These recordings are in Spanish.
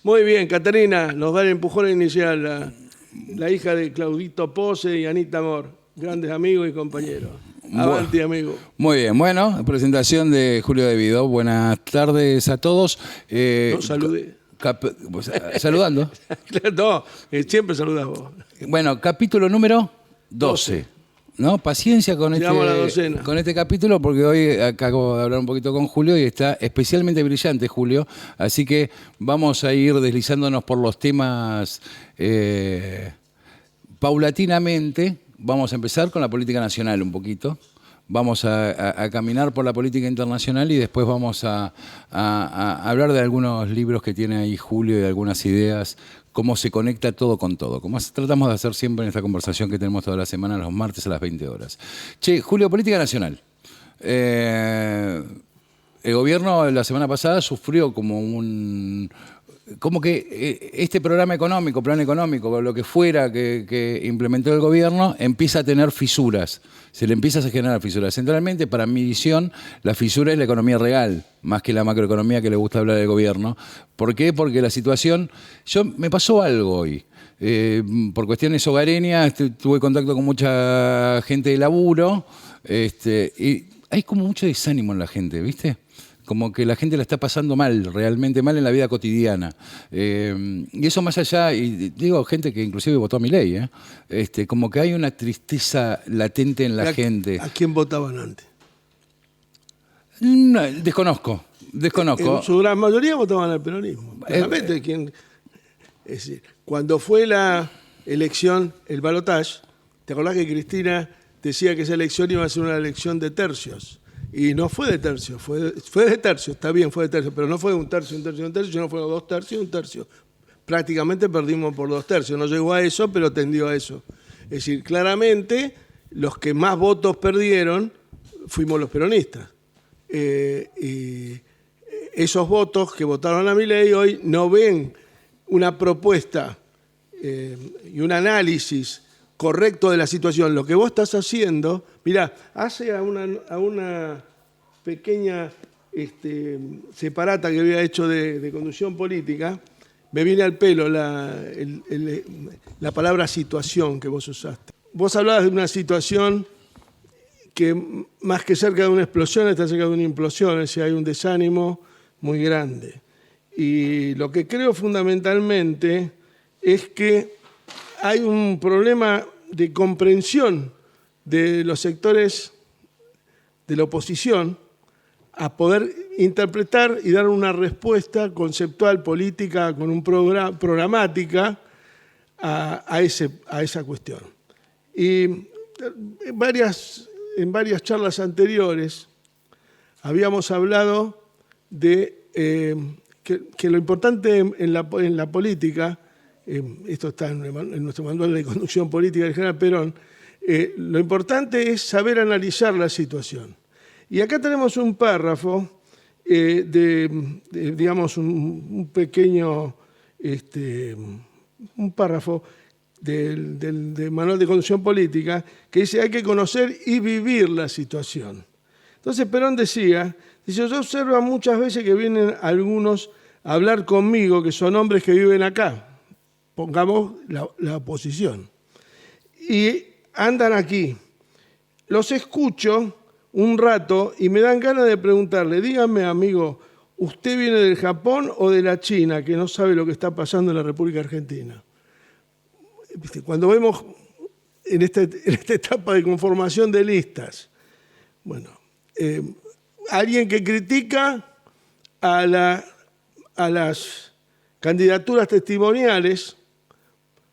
Muy bien, Catarina, nos da el empujón inicial, la hija de Claudito Pose y Anita Mor, grandes amigos y compañeros. Avanti, amigo. Muy bien, bueno, presentación de Julio De Vido. Buenas tardes a todos. No saludé. Saludando. No, siempre saludas vos. Bueno, capítulo número 12. ¿No? Paciencia con este capítulo, porque hoy acabo de hablar un poquito con Julio y está especialmente brillante, Julio. Así que vamos a ir deslizándonos por los temas paulatinamente. Vamos a empezar con la política nacional un poquito. Vamos a caminar por la política internacional y después vamos a hablar de algunos libros que tiene ahí Julio y de algunas ideas, cómo se conecta todo con todo, como tratamos de hacer siempre en esta conversación que tenemos toda la semana, los martes a las 20 horas. Che, Julio, política nacional. El gobierno la semana pasada sufrió como que este programa económico, plan económico, lo que fuera que implementó el gobierno, empieza a tener fisuras. Se le empieza a generar fisuras. Centralmente, para mi visión, la fisura es la economía real, más que la macroeconomía que le gusta hablar del gobierno. ¿Por qué? Porque la situación... me pasó algo hoy. Por cuestiones hogareñas, tuve contacto con mucha gente de laburo, y hay como mucho desánimo en la gente, ¿viste? Como que la gente la está pasando mal, realmente mal en la vida cotidiana. Y eso más allá, y digo gente que inclusive votó a Milei, como que hay una tristeza latente en la gente. ¿A quién votaban antes? No, desconozco. En su gran mayoría votaban al peronismo. Realmente, es decir, cuando fue la elección, el balotaje, ¿te acordás que Cristina decía que esa elección iba a ser una elección de tercios? Y no fue de tercio, fue de tercio, está bien, fue de tercio, pero no fue un tercio, sino fue 2 tercios, 1 tercio. Prácticamente perdimos por 2 tercios, no llegó a eso, pero tendió a eso. Es decir, claramente los que más votos perdieron fuimos los peronistas. Y esos votos que votaron a Milei hoy no ven una propuesta y un análisis correcto de la situación. Lo que vos estás haciendo, mirá, hace a una pequeña separata que había hecho de conducción política, me viene al pelo la palabra situación que vos usaste. Vos hablabas de una situación que más que cerca de una explosión, está cerca de una implosión, es decir, hay un desánimo muy grande. Y lo que creo fundamentalmente es que hay un problema de comprensión de los sectores de la oposición a poder interpretar y dar una respuesta conceptual, política, con un programática a esa cuestión. Y en varias charlas anteriores habíamos hablado de que lo importante en la política, esto está en nuestro manual de conducción política del general Perón, lo importante es saber analizar la situación. Y acá tenemos un párrafo digamos, un pequeño, un párrafo del manual de conducción política que dice hay que conocer y vivir la situación. Entonces Perón dice, yo observo muchas veces que vienen algunos a hablar conmigo que son hombres que viven acá, pongamos la oposición, y andan aquí. Los escucho un rato y me dan ganas de preguntarle, dígame, amigo, ¿usted viene del Japón o de la China, que no sabe lo que está pasando en la República Argentina? Cuando vemos en esta etapa de conformación de listas, bueno, alguien que critica a las candidaturas testimoniales,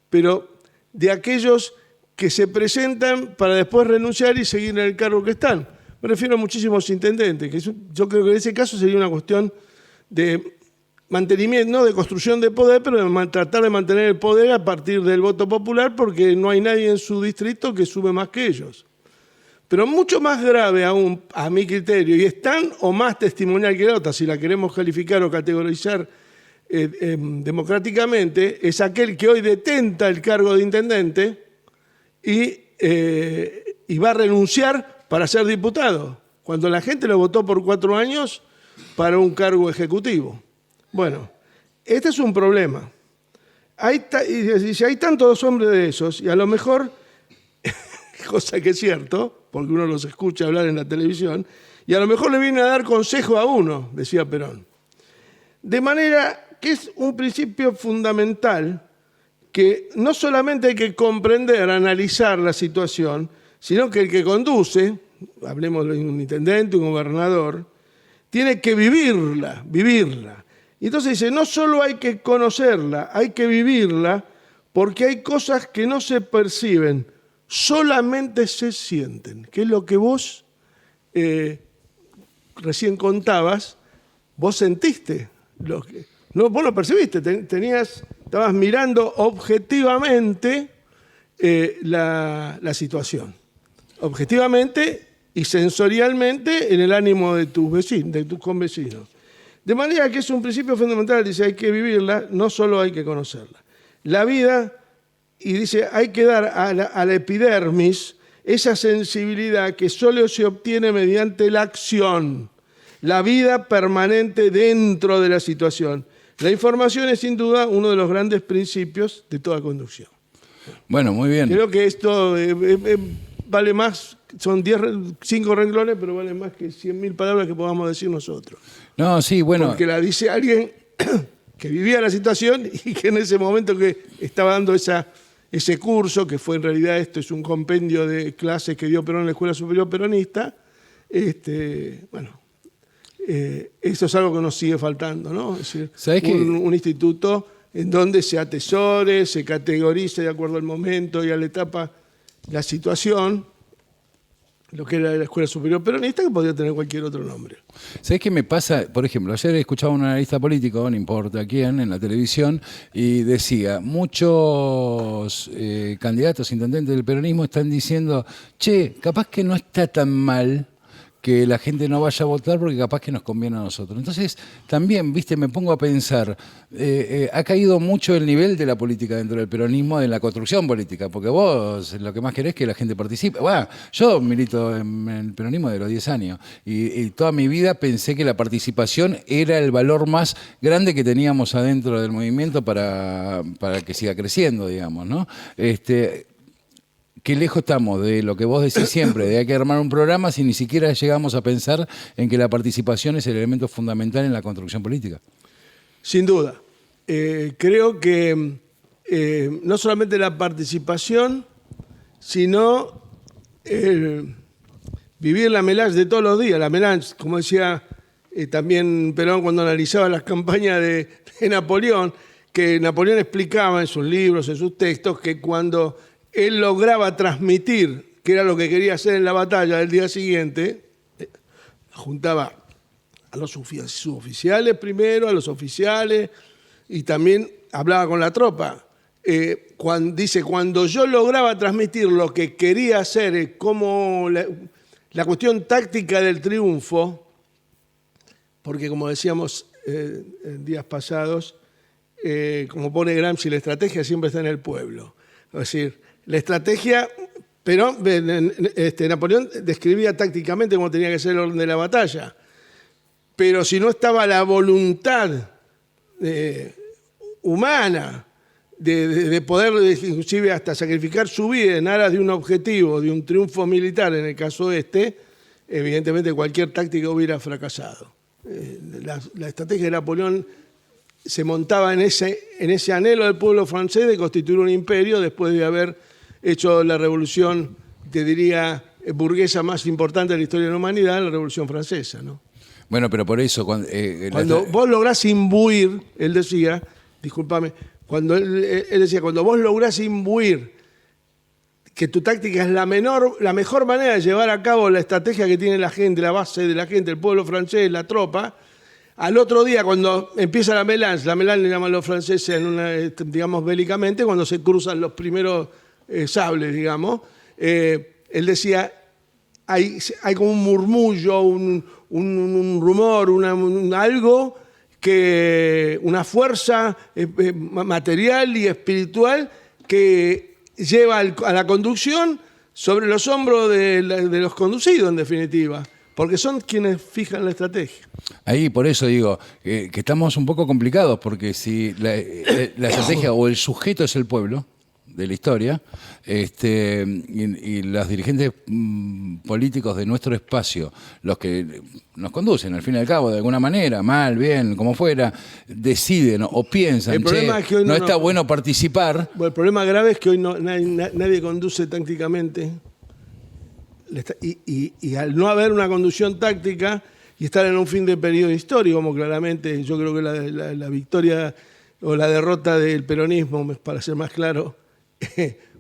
pero de aquellos que se presentan para después renunciar y seguir en el cargo que están. Me refiero a muchísimos intendentes, que yo creo que en ese caso sería una cuestión de mantenimiento, no de construcción de poder, pero de tratar de mantener el poder a partir del voto popular, porque no hay nadie en su distrito que sube más que ellos. Pero mucho más grave aún, a mi criterio, y es tan o más testimonial que la otra, si la queremos calificar o categorizar democráticamente, es aquel que hoy detenta el cargo de intendente y va a renunciar para ser diputado, cuando la gente lo votó por 4 años para un cargo ejecutivo. Bueno, este es un problema. Y dice, hay tantos hombres de esos, y a lo mejor, cosa que es cierto, porque uno los escucha hablar en la televisión, y a lo mejor le viene a dar consejo a uno, decía Perón. De manera que es un principio fundamental que no solamente hay que comprender, analizar la situación, sino que el que conduce, hablemos de un intendente, un gobernador, tiene que vivirla. Y entonces dice, no solo hay que conocerla, hay que vivirla, porque hay cosas que no se perciben, solamente se sienten, que es lo que vos recién contabas, vos sentiste, vos lo percibiste, estabas mirando objetivamente la situación, objetivamente y sensorialmente en el ánimo de tus vecinos, de tus convecinos. De manera que es un principio fundamental, dice, hay que vivirla, no solo hay que conocerla. La vida, y dice, hay que dar a la epidermis esa sensibilidad que solo se obtiene mediante la acción, la vida permanente dentro de la situación. La información es sin duda uno de los grandes principios de toda conducción. Bueno, muy bien. Creo que esto vale más, son 5 renglones, pero vale más que 100.000 palabras que podamos decir nosotros. No, sí, bueno. Porque la dice alguien que vivía la situación y que en ese momento que estaba dando ese curso, que fue en realidad esto es un compendio de clases que dio Perón en la Escuela Superior Peronista, eso es algo que nos sigue faltando, ¿no? Es decir, un instituto en donde se atesore, se categorice de acuerdo al momento y a la etapa la situación, lo que era la Escuela Superior Peronista, que podía tener cualquier otro nombre. ¿Sabés qué me pasa? Por ejemplo, ayer escuchaba a un analista político, no importa quién, en la televisión, y decía, muchos candidatos, intendentes del peronismo están diciendo, che, capaz que no está tan mal que la gente no vaya a votar porque capaz que nos conviene a nosotros. Entonces, también, viste, me pongo a pensar, ha caído mucho el nivel de la política dentro del peronismo, de la construcción política, porque vos lo que más querés es que la gente participe. Bueno, yo milito en el peronismo de los 10 años y toda mi vida pensé que la participación era el valor más grande que teníamos adentro del movimiento para que siga creciendo, digamos, ¿no? Qué lejos estamos de lo que vos decís siempre, de hay que armar un programa si ni siquiera llegamos a pensar en que la participación es el elemento fundamental en la construcción política. Sin duda. Creo que no solamente la participación, sino vivir la melange de todos los días. La melange, como decía también Perón cuando analizaba las campañas de Napoleón, que Napoleón explicaba en sus libros, en sus textos, que cuando él lograba transmitir, que era lo que quería hacer en la batalla del día siguiente, juntaba a los suboficiales primero, a los oficiales, y también hablaba con la tropa. Dice, cuando yo lograba transmitir lo que quería hacer, como la cuestión táctica del triunfo, porque como decíamos en días pasados, como pone Gramsci, la estrategia siempre está en el pueblo. Es decir, la estrategia, pero Napoleón describía tácticamente cómo tenía que ser el orden de la batalla. Pero si no estaba la voluntad humana de poder inclusive hasta sacrificar su vida en aras de un objetivo, de un triunfo militar, en el caso evidentemente cualquier táctica hubiera fracasado. La estrategia de Napoleón se montaba en ese anhelo del pueblo francés de constituir un imperio después de haber hecho la revolución, te diría, burguesa más importante de la historia de la humanidad, la Revolución Francesa, ¿no? Bueno, pero por eso... Cuando vos lográs imbuir, él decía, discúlpame, él decía, cuando vos lográs imbuir que tu táctica es la mejor manera de llevar a cabo la estrategia que tiene la gente, la base de la gente, el pueblo francés, la tropa, al otro día, cuando empieza la melange le llaman los franceses, digamos, bélicamente, cuando se cruzan los primeros sables, digamos, él decía, hay como un murmullo, un rumor, algo, una fuerza material y espiritual que lleva a la conducción sobre los hombros de los conducidos, en definitiva. porque son quienes fijan la estrategia. Ahí por eso digo que estamos un poco complicados, porque si la estrategia o el sujeto es el pueblo de la historia, y los dirigentes políticos de nuestro espacio, los que nos conducen al fin y al cabo de alguna manera, mal, bien, como fuera, deciden o piensan, El problema es que hoy no está bueno participar. Bueno, el problema grave es que hoy nadie conduce tácticamente. Y al no haber una conducción táctica y estar en un fin de periodo histórico, como claramente yo creo que la victoria o la derrota del peronismo, para ser más claro,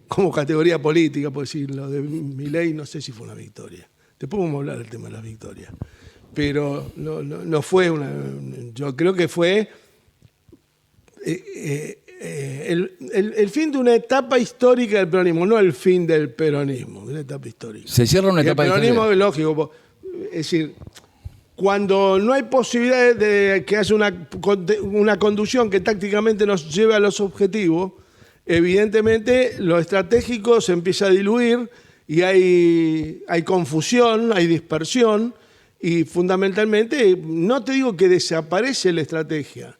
como categoría política, por decir, lo de Milei no sé si fue una victoria. Después vamos a hablar del tema de las victorias. Pero no fue una... Yo creo que fue el fin de una etapa histórica del peronismo, no el fin del peronismo, de una etapa histórica. Se cierra una etapa histórica. El peronismo es lógico. Es decir, cuando no hay posibilidad de que haya una conducción que tácticamente nos lleve a los objetivos, evidentemente lo estratégico se empieza a diluir y hay confusión, hay dispersión y fundamentalmente, no te digo que desaparece la estrategia,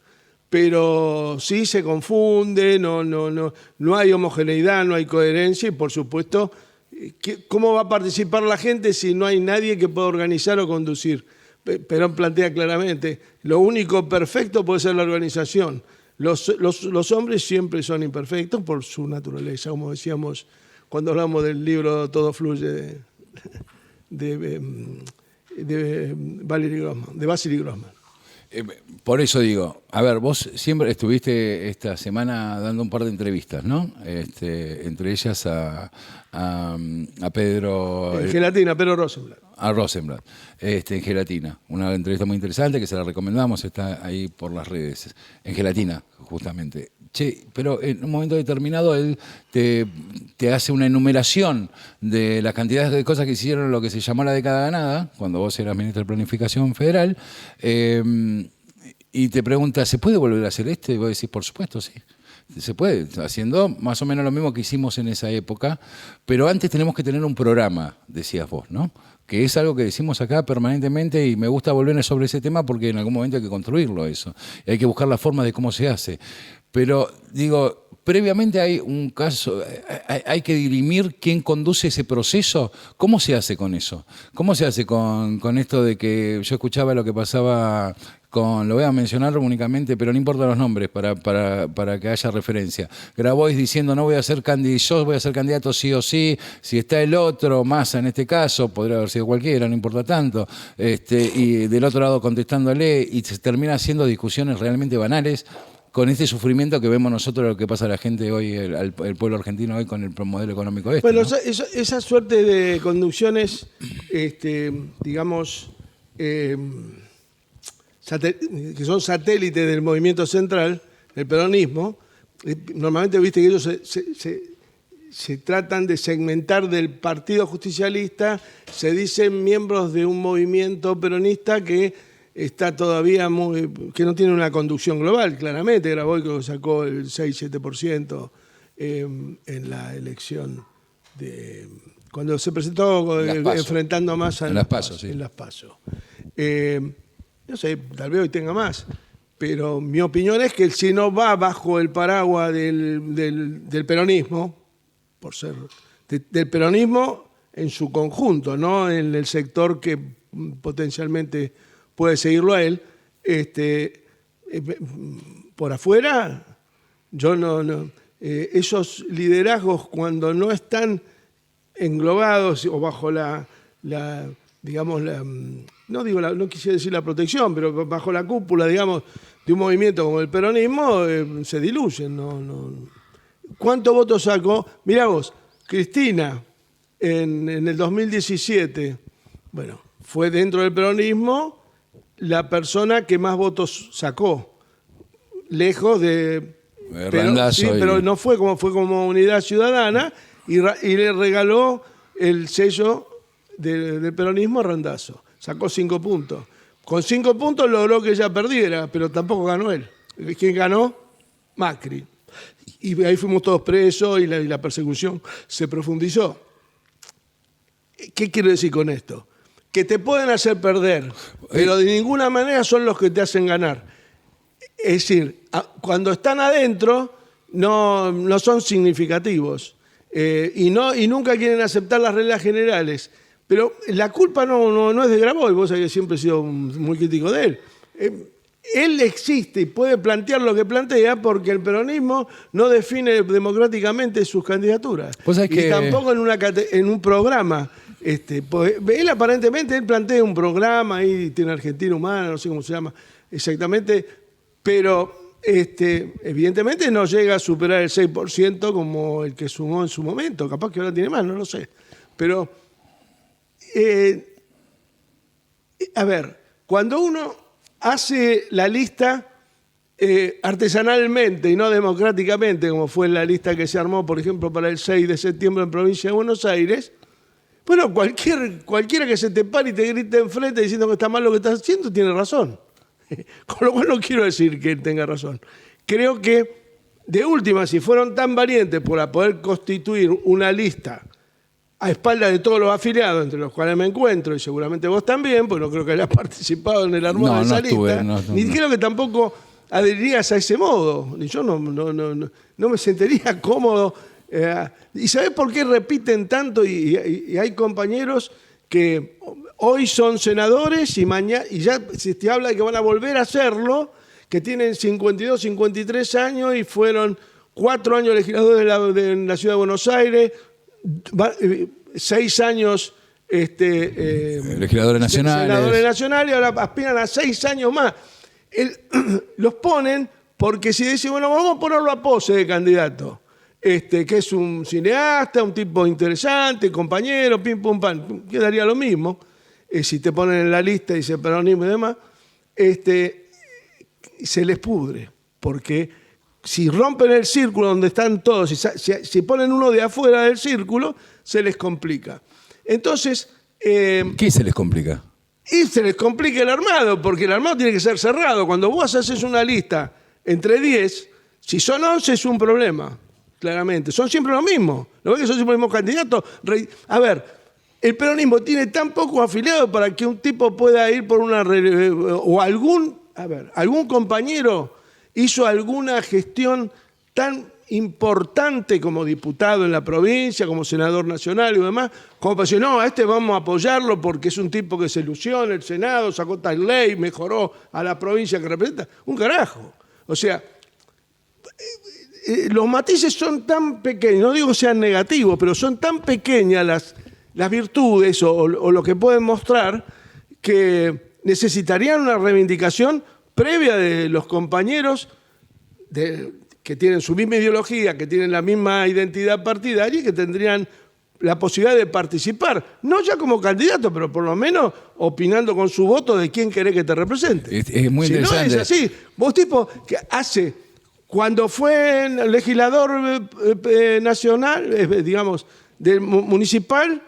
pero sí se confunde, no hay homogeneidad, no hay coherencia y por supuesto, ¿cómo va a participar la gente si no hay nadie que pueda organizar o conducir? Perón plantea claramente, lo único perfecto puede ser la organización. Los hombres siempre son imperfectos por su naturaleza, como decíamos cuando hablamos del libro Todo fluye de Basil y Grossman. Por eso digo, a ver, vos siempre estuviste esta semana dando un par de entrevistas, ¿no? Entre ellas a Pedro... En Gelatina, Pedro Rosenblatt. A Rosenblatt, en Gelatina. Una entrevista muy interesante que se la recomendamos, está ahí por las redes. En Gelatina, justamente. Che, pero en un momento determinado él te hace una enumeración de las cantidades de cosas que hicieron en lo que se llamó la década ganada, cuando vos eras ministro de Planificación Federal, y te pregunta, ¿se puede volver a hacer esto? Y vos decís, por supuesto, sí. Se puede, haciendo más o menos lo mismo que hicimos en esa época, pero antes tenemos que tener un programa, decías vos, ¿no? Que es algo que decimos acá permanentemente y me gusta volver sobre ese tema porque en algún momento hay que construirlo eso. Y hay que buscar la forma de cómo se hace. Pero digo, previamente hay un caso, hay que dirimir quién conduce ese proceso. ¿Cómo se hace con eso? ¿Cómo se hace con esto de que yo escuchaba lo que pasaba con, lo voy a mencionar únicamente, pero no importa los nombres para que haya referencia. Grabois diciendo no voy a ser candidato, yo voy a ser candidato sí o sí, si está el otro, Massa en este caso, podría haber sido cualquiera, no importa tanto, y del otro lado contestándole, y se termina haciendo discusiones realmente banales con este sufrimiento que vemos nosotros, lo que pasa a la gente hoy, el pueblo argentino hoy con el modelo económico Bueno, ¿no? esa suerte de conducciones, digamos, que son satélites del movimiento central, del peronismo, normalmente viste que ellos se tratan de segmentar del Partido Justicialista, se dicen miembros de un movimiento peronista que está todavía que no tiene una conducción global, claramente. Grabois que sacó el 6-7% en la elección cuando se presentó enfrentando a Massa en las PASO, sí. En las PASO. No sé, tal vez hoy tenga más, pero mi opinión es que si no va bajo el paraguas del peronismo, por ser del peronismo en su conjunto, no en el sector que potencialmente puede seguirlo a él, por afuera, yo no esos liderazgos cuando no están englobados o bajo digamos, no quisiera decir la protección, pero bajo la cúpula, digamos, de un movimiento como el peronismo, se diluyen. ¿Cuántos votos sacó? Mirá vos, Cristina, en el 2017, bueno, fue dentro del peronismo la persona que más votos sacó, lejos de... pero no fue como Unidad Ciudadana y le regaló el sello del peronismo a Randazzo. Sacó 5 puntos. Con 5 puntos logró que ella perdiera, pero tampoco ganó él. ¿Quién ganó? Macri. Y ahí fuimos todos presos y la persecución se profundizó. ¿Qué quiero decir con esto? que te pueden hacer perder, pero de ninguna manera son los que te hacen ganar. Es decir, cuando están adentro no son significativos y nunca quieren aceptar las reglas generales. Pero la culpa no es de Grabois, vos sabés que siempre he sido muy crítico de él. Él existe y puede plantear lo que plantea porque el peronismo no define democráticamente sus candidaturas. Y tampoco en un programa. Él aparentemente plantea un programa, ahí tiene Argentina Humana, no sé cómo se llama exactamente, pero evidentemente no llega a superar el 6% como el que sumó en su momento. Capaz que ahora tiene más, no lo sé. Pero, a ver, cuando uno hace la lista artesanalmente y no democráticamente, como fue la lista que se armó, por ejemplo, para el 6 de septiembre en provincia de Buenos Aires, bueno, cualquiera que se te pare y te grite enfrente diciendo que está mal lo que estás haciendo, tiene razón. Con lo cual no quiero decir que él tenga razón. Creo que, de última, si fueron tan valientes para poder constituir una lista a espaldas de todos los afiliados, entre los cuales me encuentro, y seguramente vos también, porque no creo que hayas participado en el armado de esa lista, ni creo que tampoco adherirías a ese modo. Y yo no me sentiría cómodo. ¿Y sabés por qué repiten tanto? Y hay compañeros que hoy son senadores y mañana, y ya se te habla de que van a volver a hacerlo, que tienen 52, 53 años y fueron 4 años legisladores de la Ciudad de Buenos Aires, 6 años legisladores nacionales. Senadores nacionales, y ahora aspiran a 6 años más. Los ponen porque si dicen, bueno, vamos a ponerlo a pose de candidato. Que es un cineasta, un tipo interesante, compañero, pim, pum, pam, quedaría lo mismo. Si te ponen en la lista y dice peronismo y demás, se les pudre. Porque si rompen el círculo donde están todos, si ponen uno de afuera del círculo, se les complica. Entonces... ¿Qué se les complica? Y se les complica el armado, porque el armado tiene que ser cerrado. Cuando vos haces una lista entre 10, si son 11 es un problema. Claramente, son siempre lo mismo. ¿Lo ves que son siempre los mismos candidatos? A ver, el peronismo tiene tan pocos afiliados para que un tipo pueda ir por una... o algún compañero hizo alguna gestión tan importante como diputado en la provincia, como senador nacional y demás, como para decir, no, a este vamos a apoyarlo porque es un tipo que se ilusiona, el Senado sacó tal ley, mejoró a la provincia que representa. Un carajo. O sea... los matices son tan pequeños, no digo que sean negativos, pero son tan pequeñas las virtudes o lo que pueden mostrar que necesitarían una reivindicación previa de los compañeros que tienen su misma ideología, que tienen la misma identidad partidaria y que tendrían la posibilidad de participar, no ya como candidato, pero por lo menos opinando con su voto de quién querés que te represente. Es muy interesante. Si no es así, vos tipo que hace... Cuando fue legislador nacional, digamos, municipal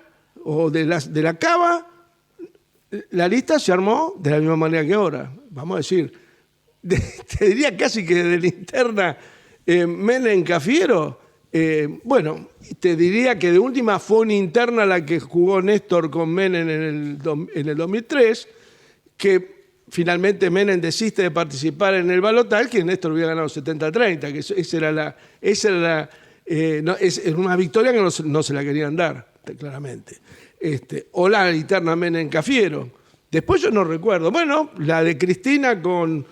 o de la Cava, la lista se armó de la misma manera que ahora. Vamos a decir, te diría casi que de la interna Menem Cafiero. Bueno, te diría que de última fue una interna la que jugó Néstor con Menem en el 2003, que... Finalmente Menem desiste de participar en el balotaje, que Néstor hubiera ganado 70-30, que esa era una victoria que no se la querían dar, claramente. O la interna Menem Cafiero. Después yo no recuerdo. Bueno, la de Cristina con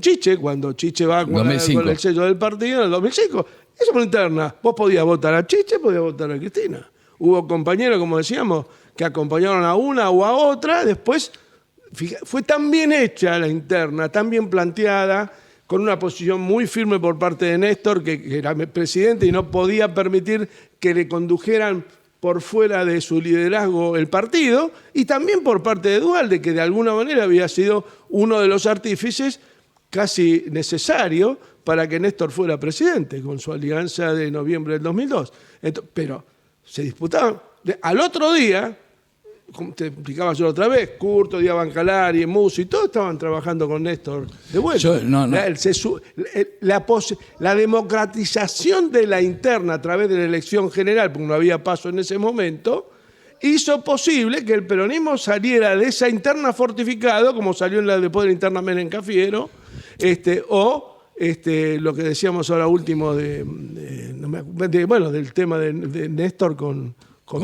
Chiche, cuando Chiche va con el sello del partido en el 2005. Esa fue una interna. Vos podías votar a Chiche, podías votar a Cristina. Hubo compañeros, como decíamos, que acompañaron a una o a otra. Después fue tan bien hecha la interna, tan bien planteada, con una posición muy firme por parte de Néstor, que era presidente y no podía permitir que le condujeran por fuera de su liderazgo el partido, y también por parte de Duhalde, que de alguna manera había sido uno de los artífices casi necesario para que Néstor fuera presidente, con su alianza de noviembre del 2002. Pero se disputaban. Al otro día, como te explicaba yo otra vez, Curto, Díaz Bancalari, Musi, todos estaban trabajando con Néstor de vuelta. La democratización de la interna a través de la elección general, porque no había paso en ese momento, hizo posible que el peronismo saliera de esa interna fortificado, como salió en la después de la interna Menem Cafiero, lo que decíamos ahora último del tema de Néstor con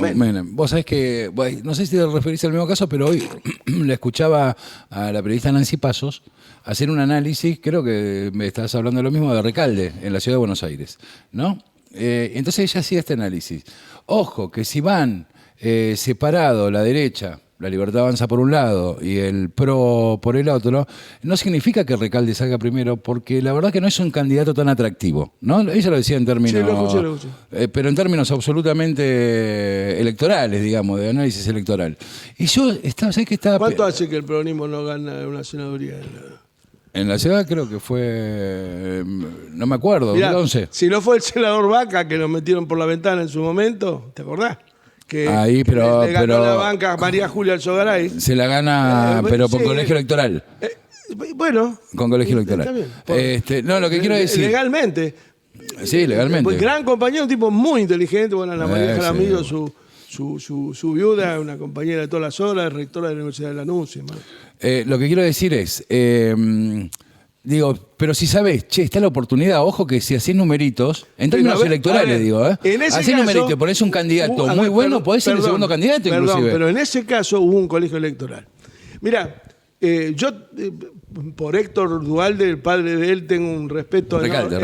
Menem. Vos sabés que, bueno, no sé si te referís al mismo caso, pero hoy le escuchaba a la periodista Nancy Pasos hacer un análisis, creo que me estás hablando de lo mismo, de Recalde, en la ciudad de Buenos Aires, ¿no? Entonces ella hacía este análisis. Ojo, que si van separados la derecha, la Libertad Avanza por un lado y el PRO por el otro, no significa que Recalde salga primero, porque la verdad que no es un candidato tan atractivo, ¿no? Ella lo decía en términos, Sí, lo escuché. pero en términos absolutamente electorales, digamos, de análisis electoral. Y yo estaba, ¿sabés qué estaba? ¿Cuánto hace que el peronismo no gana una senaduría? En la ciudad creo que fue, no me acuerdo, Mirá, 2011. si no fue el senador Vaca que lo metieron por la ventana en su momento, ¿te acordás? Que, Ahí, que pero- le ganó pero- la banca a María Julia Alzogaray. Se la gana, pero por sí. colegio electoral. Bueno. Con colegio está electoral. bien. No, lo que quiero decir. Legalmente. Sí, legalmente. Pues gran compañero, un tipo muy inteligente. Bueno, Ana María Sí. Jaramillo, su viuda, una compañera de todas las horas, rectora de la Universidad de Lanús. Y demás. Lo que quiero decir es, digo, pero si sabés, che, está la oportunidad, ojo que si hacés numeritos, en términos a ver, electorales, digo, en ese hacés caso, numeritos, ponés un candidato a muy ver, bueno, podés ser el perdón, segundo candidato perdón, inclusive. pero en ese caso hubo un colegio electoral. Mira, yo por Héctor Dualde, el padre de él, tengo un respeto. Recalde.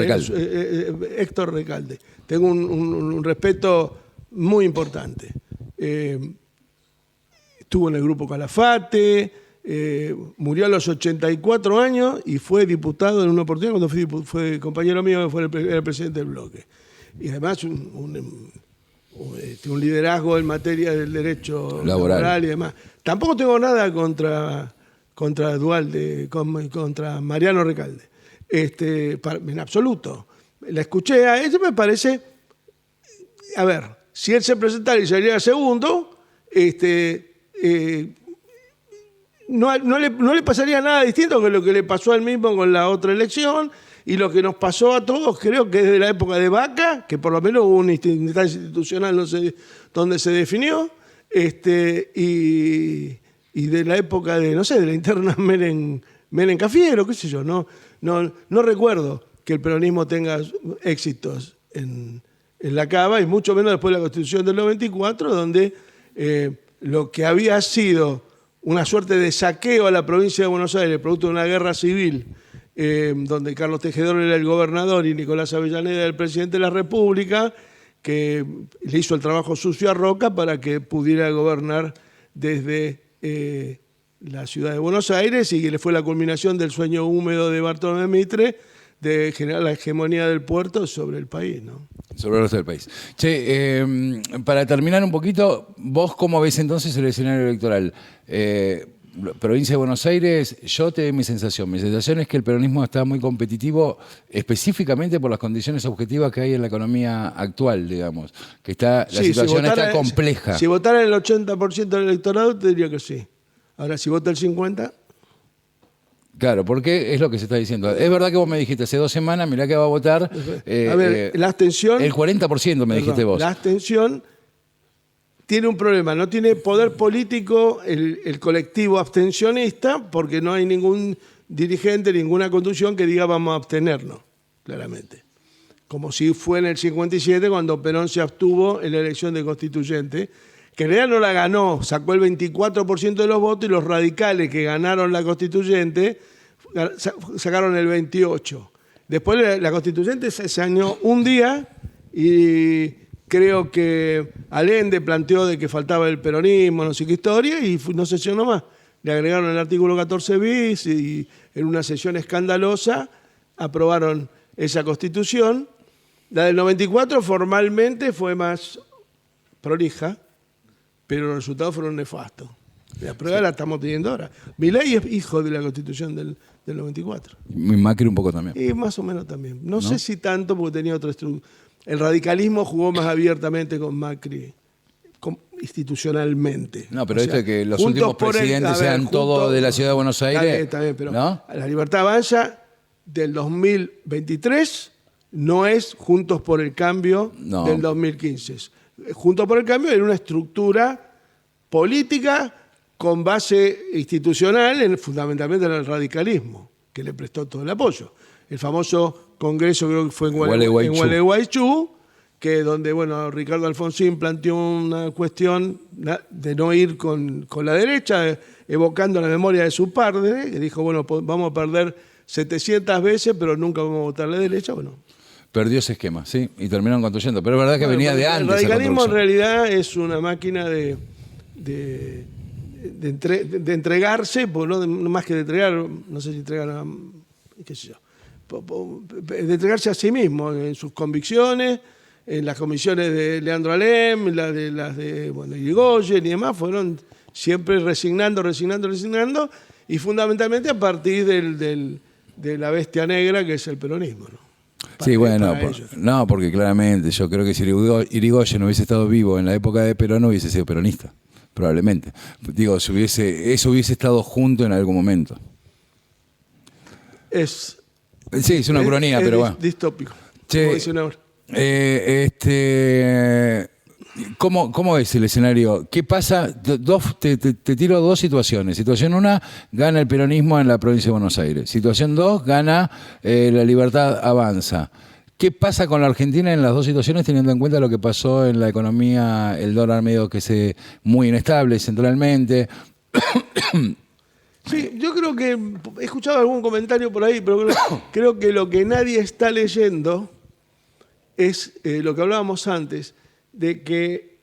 Héctor Recalde. Tengo un respeto muy importante. Estuvo en el grupo Calafate, murió a los 84 años y fue diputado en una oportunidad cuando fue compañero mío, era el presidente del bloque. Y además un liderazgo en materia del derecho laboral y demás. Tampoco tengo nada contra Dualde, contra Mariano Recalde, en absoluto. La escuché a ella, me parece, a ver, si él se presentara y saliera segundo, no le pasaría nada distinto que lo que le pasó a él mismo con la otra elección y lo que nos pasó a todos, creo que desde la época de Vaca, que por lo menos hubo una instancia institucional donde se definió, y de la época de, no sé, de la interna Menem Cafiero, qué sé yo, no recuerdo que el peronismo tenga éxitos en la cava, y mucho menos después de la Constitución del 94, donde lo que había sido una suerte de saqueo a la provincia de Buenos Aires, producto de una guerra civil, donde Carlos Tejedor era el gobernador y Nicolás Avellaneda era el presidente de la República, que le hizo el trabajo sucio a Roca para que pudiera gobernar desde la ciudad de Buenos Aires, y que le fue la culminación del sueño húmedo de Bartolomé Mitre de generar la hegemonía del puerto sobre el país, ¿no? Sobre el resto del país. Che, para terminar un poquito, ¿vos cómo ves entonces el escenario electoral? Provincia de Buenos Aires, yo te doy mi sensación. Mi sensación es que el peronismo está muy competitivo específicamente por las condiciones objetivas que hay en la economía actual, digamos. Que está, la situación está compleja. Si votara el 80% del electorado, te diría que sí. Ahora, si vota el 50%... Claro, porque es lo que se está diciendo. Es verdad que vos me dijiste hace 2 semanas, mirá que va a votar... a ver, la abstención... El 40% me dijiste vos. La abstención tiene un problema, no tiene poder político el colectivo abstencionista, porque no hay ningún dirigente, ninguna conducción que diga vamos a abstenernos, claramente. Como si fue en el 57 cuando Perón se abstuvo en la elección de constituyente, que en realidad no la ganó, sacó el 24% de los votos, y los radicales que ganaron la constituyente sacaron el 28%. Después la constituyente se saneó un día, y creo que Allende planteó de que faltaba el peronismo, no sé qué historia, y no sesionó más. Le agregaron el artículo 14 bis y en una sesión escandalosa aprobaron esa constitución. La del 94 formalmente fue más prolija, pero los resultados fueron nefastos. La prueba la estamos teniendo ahora. Milei es hijo de la Constitución del 94. Mi Macri un poco también. Y más o menos también. No sé si tanto, porque tenía otra estructura. El radicalismo jugó más abiertamente con Macri, institucionalmente. No, pero esto de que los últimos presidentes sean todos de la ciudad de Buenos Aires... Está bien, pero ¿no? La Libertad Avanza del 2023 no es Juntos por el Cambio del 2015. Juntos por el Cambio era una estructura política con base institucional, fundamentalmente en el radicalismo, que le prestó todo el apoyo. El famoso congreso, creo que fue en Gualeguaychú, que donde, bueno, Ricardo Alfonsín planteó una cuestión de no ir con la derecha, evocando la memoria de su padre, que dijo, bueno, vamos a perder 700 veces, pero nunca vamos a votar a la derecha. Bueno, perdió ese esquema, sí, y terminaron construyendo. Pero es verdad que venía de antes. El radicalismo en realidad es una máquina de entregarse, pues no más que de entregar, no sé si entregar, qué sé yo, de entregarse a sí mismo en sus convicciones. En las comisiones de Leandro Alem, las de bueno, Irigoyen y demás, fueron siempre resignando, y fundamentalmente a partir de la bestia negra que es el peronismo, ¿no? Sí, bueno, porque claramente yo creo que si Irigoyen hubiese estado vivo en la época de Perón, hubiese sido peronista, probablemente. Digo, eso hubiese estado junto en algún momento. Sí, es una ucronía, pero bueno. Distópico, como dicen ahora. ¿Cómo es el escenario? ¿Qué pasa? Te tiro dos situaciones. Situación 1, gana el peronismo en la provincia de Buenos Aires. Situación 2, gana la Libertad Avanza. ¿Qué pasa con la Argentina en las dos situaciones, teniendo en cuenta lo que pasó en la economía, el dólar medio que es muy inestable centralmente? Sí, yo creo que he escuchado algún comentario por ahí, pero creo que lo que nadie está leyendo es lo que hablábamos antes, de que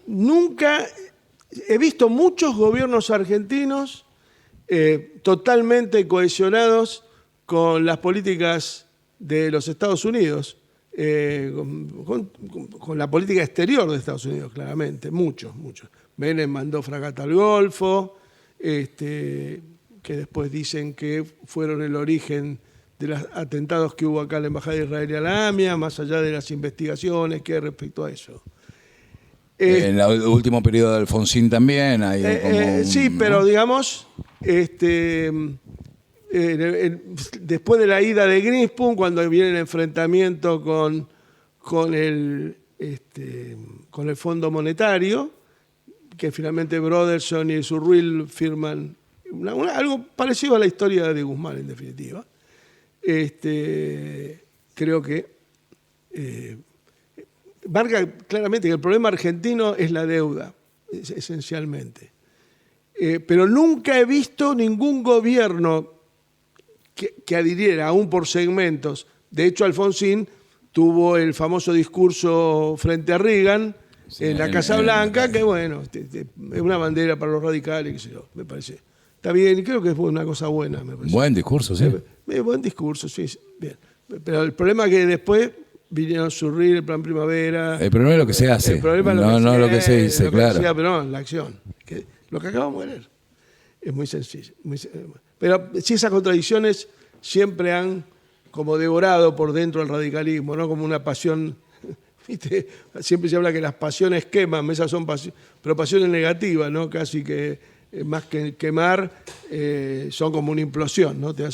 nunca he visto muchos gobiernos argentinos totalmente cohesionados con las políticas de los Estados Unidos, con la política exterior de Estados Unidos, claramente, muchos. Menem mandó fragata al Golfo, que después dicen que fueron el origen de los atentados que hubo acá en la Embajada de Israel y a la AMIA, más allá de las investigaciones que hay respecto a eso. En el último periodo de Alfonsín también hay sí, pero digamos, después de la ida de Greenspoon, cuando viene el enfrentamiento con el Fondo Monetario, que finalmente Broderson y Zurril firman algo parecido a la historia de Guzmán, en definitiva. Creo que marca claramente que el problema argentino es la deuda, esencialmente. Pero nunca he visto ningún gobierno que adhiriera, aún por segmentos. De hecho, Alfonsín tuvo el famoso discurso frente a Reagan, sí, en la Casa Blanca, que bueno, es una bandera para los radicales, qué sé yo, me parece. Está bien, y creo que es una cosa buena, me parece. Buen discurso, sí. Buen discurso, sí, bien. Pero el problema es que después vinieron a surrir el Plan Primavera. El problema es lo que se hace, el problema no lo que se dice, lo que claro. decía Perón, la acción. Lo que acabamos de leer. Es muy sencillo. Pero sí, esas contradicciones siempre han como devorado por dentro el radicalismo, ¿no? Como una pasión. ¿Viste? Siempre se habla que las pasiones queman, esas son pero pasiones negativas, ¿no? Casi que más que quemar, son como una implosión, ¿no? Te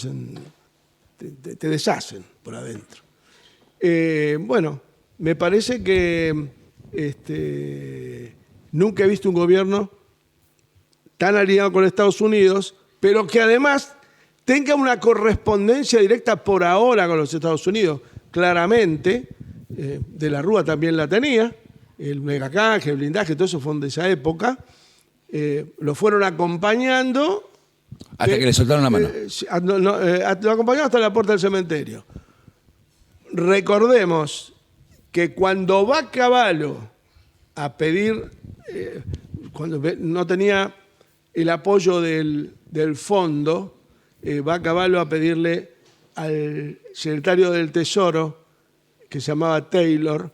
deshacen por adentro. Bueno, me parece que nunca he visto un gobierno tan aliado con Estados Unidos, pero que además tenga una correspondencia directa por ahora con los Estados Unidos. Claramente, De la Rúa también la tenía, el megacanje, el blindaje, todo eso fue de esa época. Lo fueron acompañando. Hasta que le soltaron la mano. Lo acompañaron hasta la puerta del cementerio. Recordemos que cuando va Cavallo a pedir, cuando no tenía el apoyo del fondo, va Cavallo a pedirle al secretario del Tesoro, que se llamaba Taylor,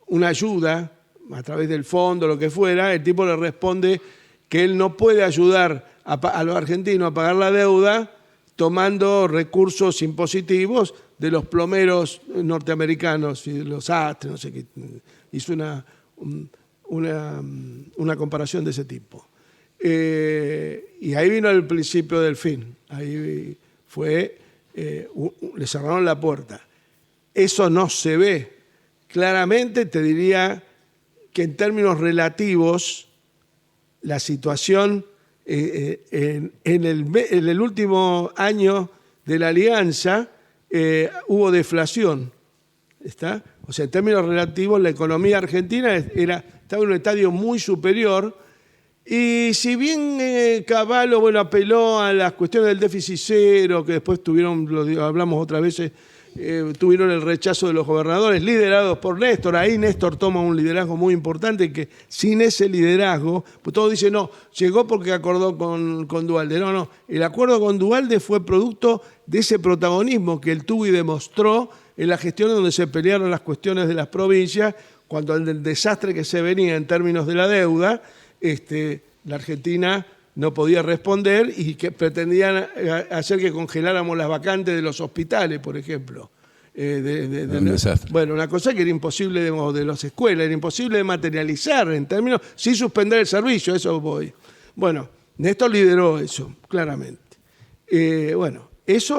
una ayuda a través del fondo, lo que fuera. El tipo le responde que él no puede ayudar a los argentinos a pagar la deuda tomando recursos impositivos de los plomeros norteamericanos y de los sastres, no sé qué. Hizo una comparación de ese tipo. Y ahí vino el principio del fin. Ahí fue, le cerraron la puerta. Eso no se ve. Claramente te diría que en términos relativos la situación en el último año de la alianza hubo deflación. ¿Está? O sea, en términos relativos, la economía argentina estaba en un estadio muy superior. Y si bien Cavallo apeló a las cuestiones del déficit cero, que después hablamos otras veces, tuvieron el rechazo de los gobernadores liderados por Néstor. Ahí Néstor toma un liderazgo muy importante que sin ese liderazgo, pues todos dicen, no, llegó porque acordó con Duhalde. No, el acuerdo con Duhalde fue producto de ese protagonismo que él tuvo y demostró en la gestión donde se pelearon las cuestiones de las provincias, cuando el desastre que se venía en términos de la deuda, la Argentina no podía responder y que pretendían hacer que congeláramos las vacantes de los hospitales, por ejemplo. Un desastre. Bueno, una cosa que era imposible de las escuelas, era imposible de materializar en términos, sin suspender el servicio, a eso voy. Bueno, Néstor lideró eso, claramente. Eso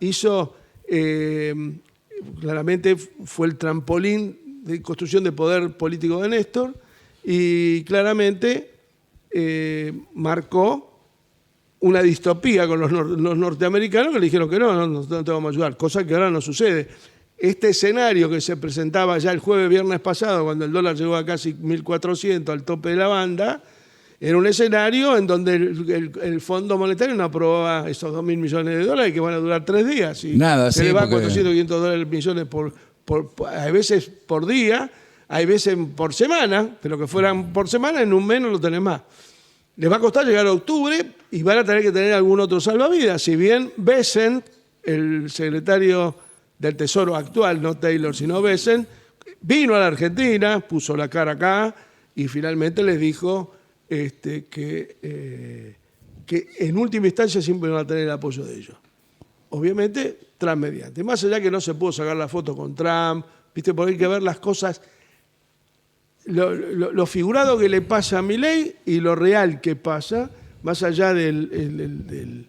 hizo, claramente fue el trampolín de construcción de poder político de Néstor y claramente marcó una distopía con los norteamericanos que le dijeron que no te vamos a ayudar, cosa que ahora no sucede. Este escenario que se presentaba ya el viernes pasado, cuando el dólar llegó a casi 1.400 al tope de la banda, era un escenario en donde el Fondo Monetario no aprobaba esos 2.000 millones de dólares que van a durar 3 días. Y nada, se le va a 400, 500 dólares millones a veces por día, hay veces por semana, pero que fueran por semana, en un mes no lo tenés más. Les va a costar llegar a octubre y van a tener que tener algún otro salvavidas. Si bien Bessent, el secretario del Tesoro actual, no Taylor, sino Bessent, vino a la Argentina, puso la cara acá y finalmente les dijo que en última instancia siempre van a tener el apoyo de ellos. Obviamente, Trump mediante. Más allá que no se pudo sacar la foto con Trump, ¿viste? Porque hay que ver las cosas, lo figurado que le pasa a Milei y lo real que pasa, más allá de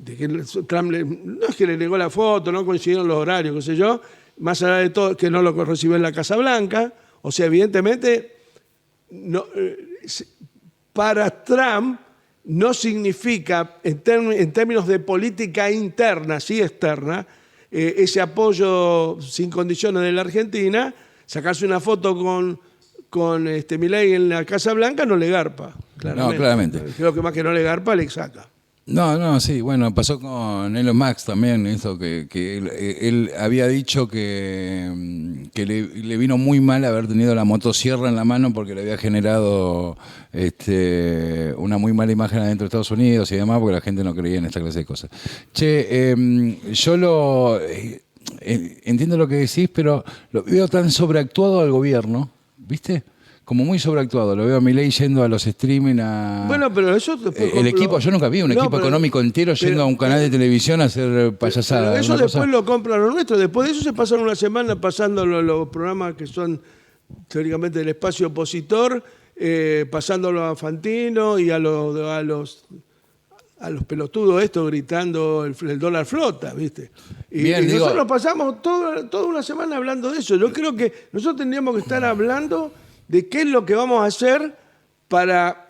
que Trump no es que le negó la foto, no coincidieron los horarios, qué sé yo, más allá de todo, que no lo recibió en la Casa Blanca. O sea, evidentemente, para Trump no significa, en términos de política interna, sí externa, ese apoyo sin condiciones de la Argentina, sacarse una foto con Milei en la Casa Blanca no le garpa. Claramente. No, claramente. Creo que más que no le garpa, le saca. No, sí, bueno, pasó con Elon Musk también, eso que él había dicho que le vino muy mal haber tenido la motosierra en la mano porque le había generado una muy mala imagen adentro de Estados Unidos y demás, porque la gente no creía en esta clase de cosas. Che, yo entiendo lo que decís, pero lo veo tan sobreactuado al gobierno, ¿viste? Como muy sobreactuado. Lo veo a Milei yendo a los streaming Bueno, pero eso... el equipo, yo nunca vi un equipo económico entero yendo a un canal de televisión a hacer payasadas. Pero eso después lo compran los nuestros. Después de eso se pasaron una semana pasando los programas que son teóricamente del espacio opositor, pasándolo a Fantino y a los pelotudos estos gritando el dólar flota, ¿viste? Y nosotros nos pasamos toda una semana hablando de eso. Yo creo que nosotros tendríamos que estar hablando de qué es lo que vamos a hacer para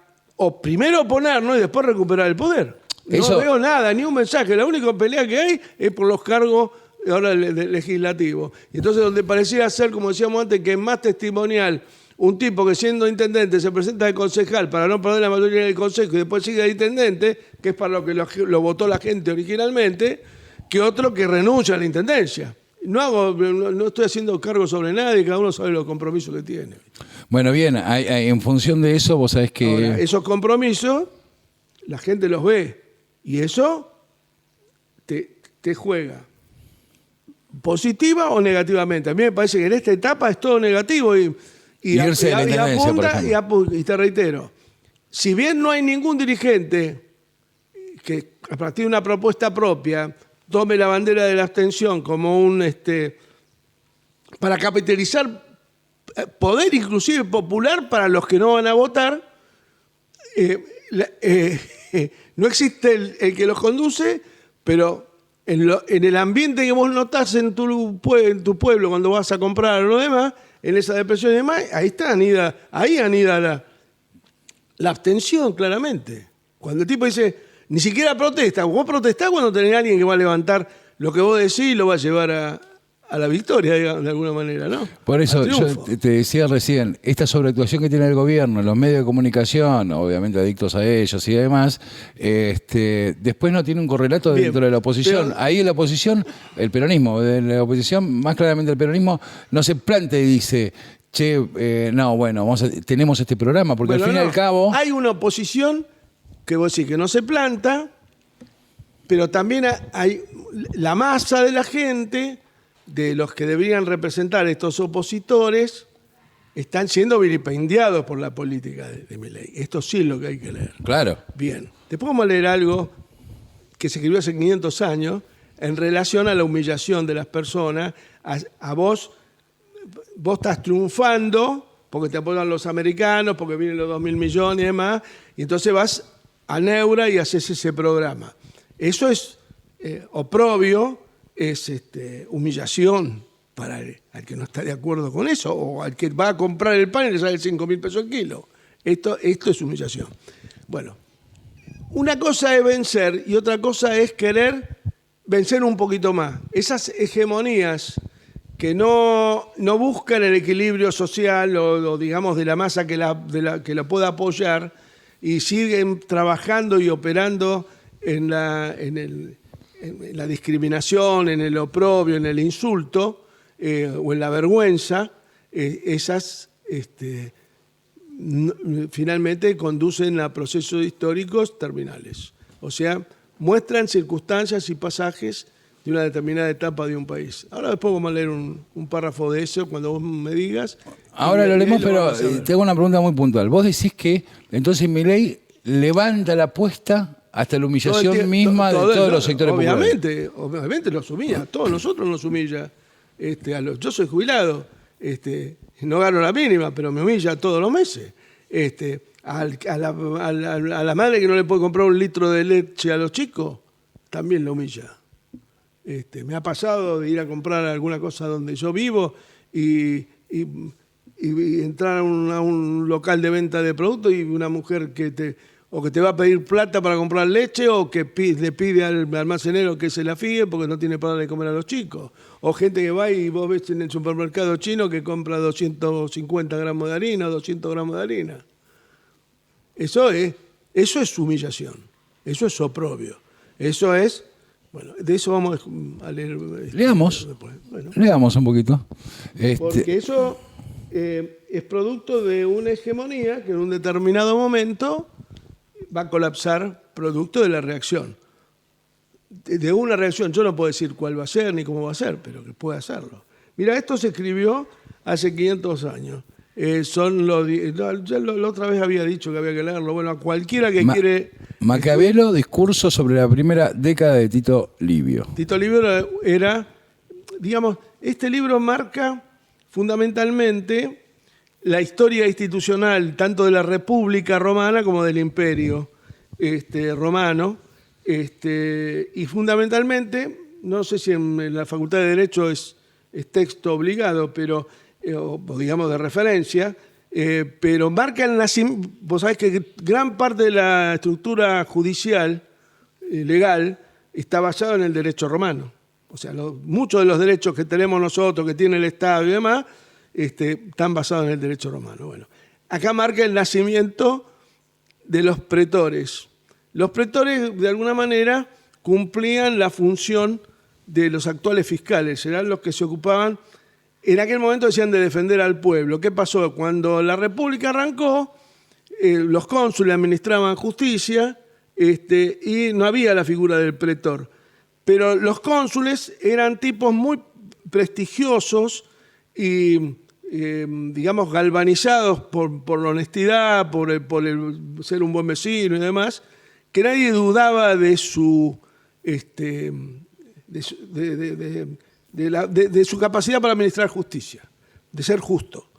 primero oponernos y después recuperar el poder. No veo nada, ni un mensaje. La única pelea que hay es por los cargos ahora legislativos. Y entonces donde parecía ser, como decíamos antes, que es más testimonial un tipo que siendo intendente se presenta de concejal para no perder la mayoría del consejo y después sigue de intendente, que es para lo que lo votó la gente originalmente, que otro que renuncia a la intendencia. No estoy haciendo cargo sobre nadie, cada uno sabe los compromisos que tiene. Bueno, bien, en función de eso, vos sabés que... Ahora, esos compromisos, la gente los ve, y eso te juega, positiva o negativamente. A mí me parece que en esta etapa es todo negativo y te reitero, si bien no hay ningún dirigente que a partir de una propuesta propia tome la bandera de la abstención como para capitalizar poder inclusive popular para los que no van a votar, no existe el que los conduce, pero en el ambiente que vos notás en tu pueblo cuando vas a comprar o lo demás, en esa depresión y demás, ahí anida la abstención, claramente. Cuando el tipo dice, ni siquiera protesta, vos protestás cuando tenés a alguien que va a levantar lo que vos decís y lo va a llevar a la victoria, digamos, de alguna manera, ¿no? Por eso yo te decía recién, esta sobreactuación que tiene el gobierno, los medios de comunicación, obviamente adictos a ellos y demás, después no tiene un correlato dentro de la oposición. Pero, ahí la oposición, el peronismo, de la oposición, más claramente el peronismo, no se plantea y dice, che, no, bueno, tenemos este programa, porque al fin y al cabo... Hay una oposición que vos decís que no se planta, pero también hay la masa de la gente, de los que deberían representar estos opositores, están siendo vilipendiados por la política de Milei. Esto sí es lo que hay que leer. Claro. Bien. Después vamos a leer algo que se escribió hace 500 años en relación a la humillación de las personas. A vos estás triunfando porque te apoyan los americanos, porque vienen los 2.000 millones y demás, y entonces vas a Neura y haces ese programa. Eso es oprobio, es humillación para al que no está de acuerdo con eso, o al que va a comprar el pan y le sale 5.000 pesos el kilo. Esto es humillación. Bueno, una cosa es vencer y otra cosa es querer vencer un poquito más. Esas hegemonías que no buscan el equilibrio social o digamos de la masa que la pueda apoyar y siguen trabajando y operando en la discriminación, en el oprobio, en el insulto o en la vergüenza, esas finalmente conducen a procesos históricos terminales. O sea, muestran circunstancias y pasajes de una determinada etapa de un país. Ahora después vamos a leer un párrafo de eso cuando vos me digas. Ahora lo leemos, pero te hago una pregunta muy puntual. Vos decís que entonces Milei levanta la apuesta hasta la humillación misma de todos los sectores populares. Obviamente los humilla, a todos nosotros nos humilla. Yo soy jubilado, no gano la mínima, pero me humilla todos los meses. A la madre que no le puede comprar un litro de leche a los chicos, también lo humilla. Me ha pasado de ir a comprar alguna cosa donde yo vivo y entrar a un local de venta de productos y una mujer que te va a pedir plata para comprar leche o que le pide al almacenero que se la fíe porque no tiene para darle comer a los chicos. O gente que va y vos ves en el supermercado chino que compra 250 gramos de harina o 200 gramos de harina. Eso es humillación, eso es oprobio, eso es... Bueno, de eso vamos a leer. Leamos. Después. Bueno, leamos un poquito. Porque eso es producto de una hegemonía que en un determinado momento va a colapsar producto de la reacción. De una reacción, yo no puedo decir cuál va a ser ni cómo va a ser, pero que puede hacerlo. Mira, esto se escribió hace 500 años. Ya la otra vez había dicho que había que leerlo. Bueno, a cualquiera que quiere... Maquiavelo, discurso sobre la primera década de Tito Livio. Tito Livio era, digamos, este libro marca fundamentalmente la historia institucional tanto de la República Romana como del Imperio romano. Y fundamentalmente, no sé si en la Facultad de Derecho es texto obligado, pero... o digamos de referencia, pero marca el nacimiento. Vos sabés que gran parte de la estructura judicial, legal, está basada en el derecho romano. O sea, muchos de los derechos que tenemos nosotros, que tiene el Estado y demás, están basados en el derecho romano. Bueno, acá marca el nacimiento de los pretores. Los pretores, de alguna manera, cumplían la función de los actuales fiscales, eran los que se ocupaban. En aquel momento decían de defender al pueblo. ¿Qué pasó? Cuando la República arrancó, los cónsules administraban justicia y no había la figura del pretor. Pero los cónsules eran tipos muy prestigiosos y, digamos, galvanizados por la honestidad, por el ser un buen vecino y demás, que nadie dudaba de su capacidad para administrar justicia, de ser justo.